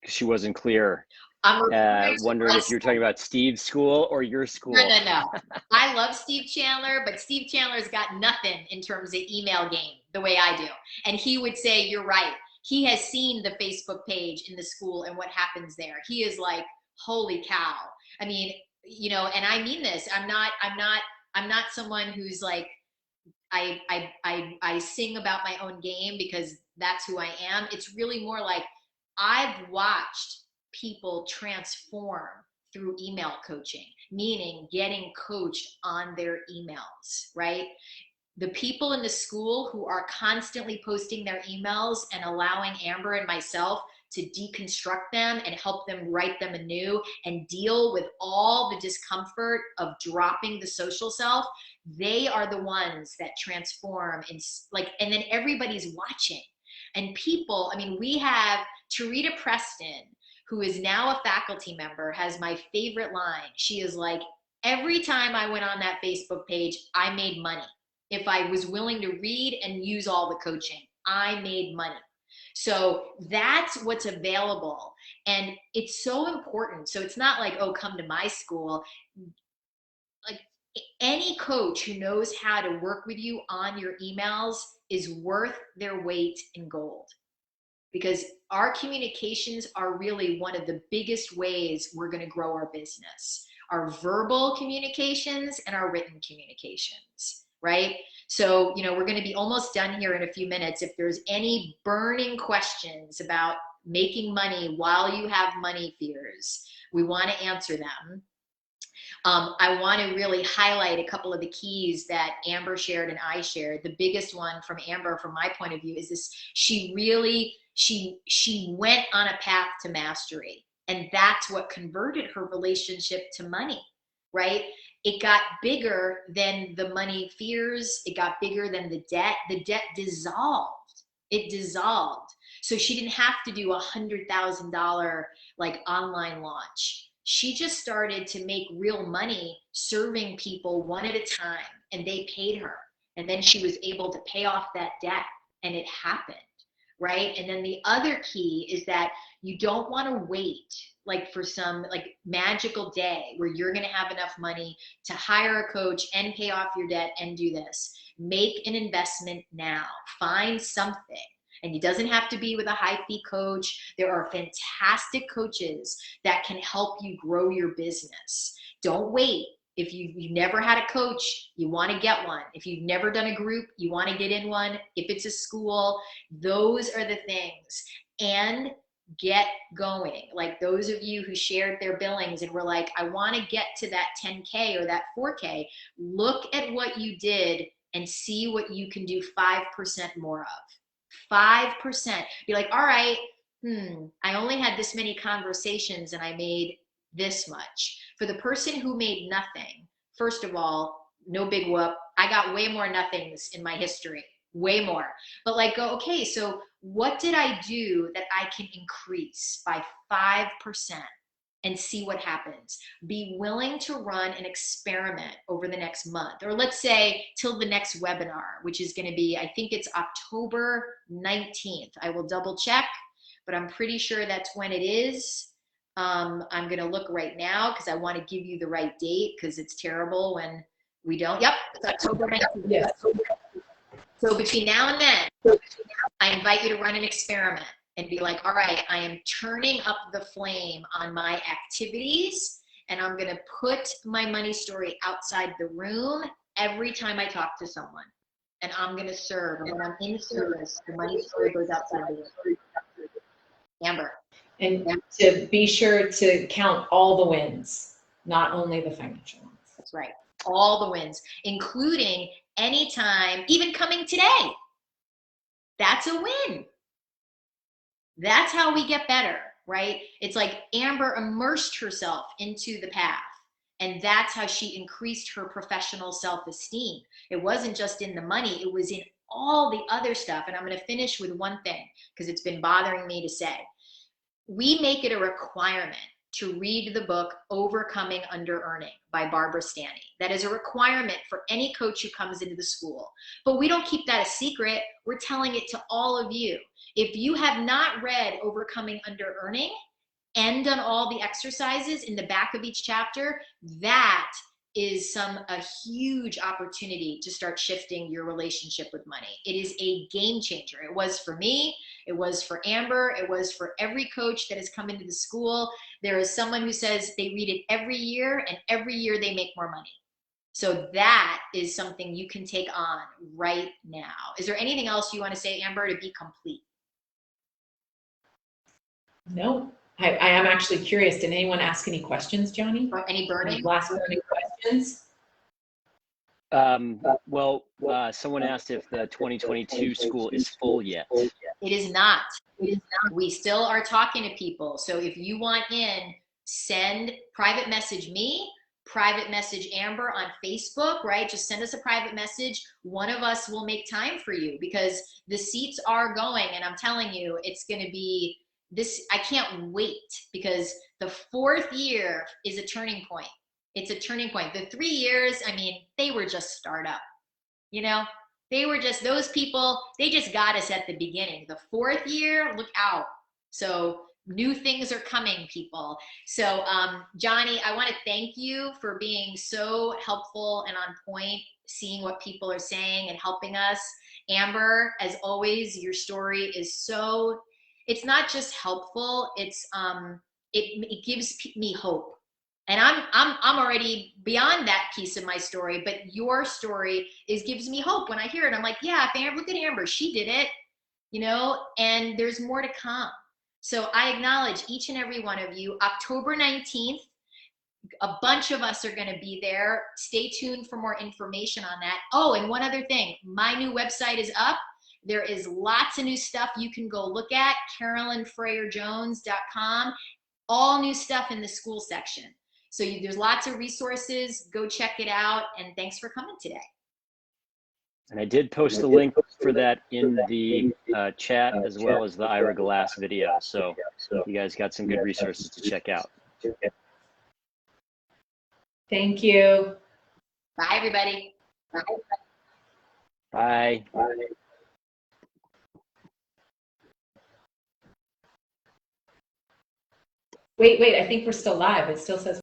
She wasn't clear. Wondered if you're talking about Steve's school or your school. No. I love Steve Chandler, but Steve Chandler's got nothing in terms of email game the way I do. And he would say, you're right. He has seen the Facebook page in the school and what happens there. He is like, holy cow. I mean, you know, and I mean this. I'm not someone who's like, I sing about my own game because that's who I am. It's really more like I've watched people transform through email coaching, meaning getting coached on their emails, right? The people in the school who are constantly posting their emails and allowing Amber and myself to deconstruct them and help them write them anew and deal with all the discomfort of dropping the social self, they are the ones that transform and then everybody's watching. And people, I mean, we have Tarita Preston, who is now a faculty member, has my favorite line. She is like, every time I went on that Facebook page, I made money. If I was willing to read and use all the coaching, I made money. So that's what's available. And it's so important. So it's not like, oh, come to my school. Like any coach who knows how to work with you on your emails is worth their weight in gold. Because our communications are really one of the biggest ways we're going to grow our business. Our verbal communications and our written communications, right? So, you know, we're going to be almost done here in a few minutes. If there's any burning questions about making money while you have money fears, we want to answer them. I want to really highlight a couple of the keys that Amber shared and I shared. The biggest one from Amber, from my point of view, is this: she went on a path to mastery, and that's what converted her relationship to money, right? It got bigger than the money fears. It got bigger than the debt. The debt dissolved. It dissolved. So she didn't have to do $100,000 like online launch. She just started to make real money serving people one at a time, and they paid her. And then she was able to pay off that debt, and it happened, right? And then the other key is that you don't want to wait like for some like magical day where you're going to have enough money to hire a coach and pay off your debt and do this. Make an investment now. Find something. And it doesn't have to be with a high fee coach. There are fantastic coaches that can help you grow your business. Don't wait. If you've never had a coach, you want to get one. If you've never done a group, you want to get in one. If it's a school, those are the things. And get going. Like those of you who shared their billings and were like, I want to get to that 10K or that 4K, look at what you did and see what you can do 5% more of. 5%. Be like, all right, I only had this many conversations and I made this much. For the person who made nothing, first of all, no big whoop. I got way more nothings in my history, way more. But like, go, okay, so what did I do that I can increase by 5% and see what happens? Be willing to run an experiment over the next month, or let's say till the next webinar, which is going to be, I think it's October 19th. I will double check, but I'm pretty sure that's when it is. I'm going to look right now because I want to give you the right date, because it's terrible when we don't. Yep, it's October 19th. Yes. So between now and then, I invite you to run an experiment and be like, all right, I am turning up the flame on my activities, and I'm going to put my money story outside the room every time I talk to someone. And I'm going to serve. And when I'm in service, the money story goes outside the room. Amber. And to be sure to count all the wins, not only the financial ones. That's right. All the wins, including anytime, even coming today. That's a win. That's how we get better, right? It's like Amber immersed herself into the path, and that's how she increased her professional self-esteem. It wasn't just in the money, it was in all the other stuff. And I'm going to finish with one thing, because it's been bothering me to say. We make it a requirement to read the book Overcoming Under-Earning by Barbara Stanny. That is a requirement for any coach who comes into the school. But we don't keep that a secret. We're telling it to all of you. If you have not read Overcoming Under-Earning and done all the exercises in the back of each chapter, that is a huge opportunity to start shifting your relationship with money. It is a game changer. It was for me. It was for Amber. It was for every coach that has come into the school. There is someone who says they read it every year, and every year they make more money. So that is something you can take on right now. Is there anything else you want to say, Amber, to be complete? No, I am actually curious. Did anyone ask any questions, Johnny? Or any burning? Any last burning questions? Someone asked if the 2022 school is full yet. It is not. It is not. We still are talking to people. So if you want in, send private message me, private message Amber on Facebook, right? Just send us a private message. One of us will make time for you, because the seats are going, and I'm telling you, it's going to be this. I can't wait, because the 4th year is a turning point. It's a turning point. The 3 years, I mean, they were just startup, you know? They were just, those people, they just got us at the beginning. The 4th year, look out. So new things are coming, people. So Johnny, I want to thank you for being so helpful and on point, seeing what people are saying and helping us. Amber, as always, your story is so, it's not just helpful, it's it gives me hope. And I'm already beyond that piece of my story, but your story gives me hope. When I hear it, I'm like, yeah, look at Amber, she did it, you know, and there's more to come. So I acknowledge each and every one of you. October 19th, a bunch of us are going to be there. Stay tuned for more information on that. Oh, and one other thing, my new website is up. There is lots of new stuff you can go look at, CarolynFreyer-Jones.com, all new stuff in the school section. So there's lots of resources. Go check it out. And thanks for coming today. And I did post the link for that in the chat, as well as the Ira Glass video. So you guys got some good resources to check out. Thank you. Bye, everybody. Bye. Wait, I think we're still live. It still says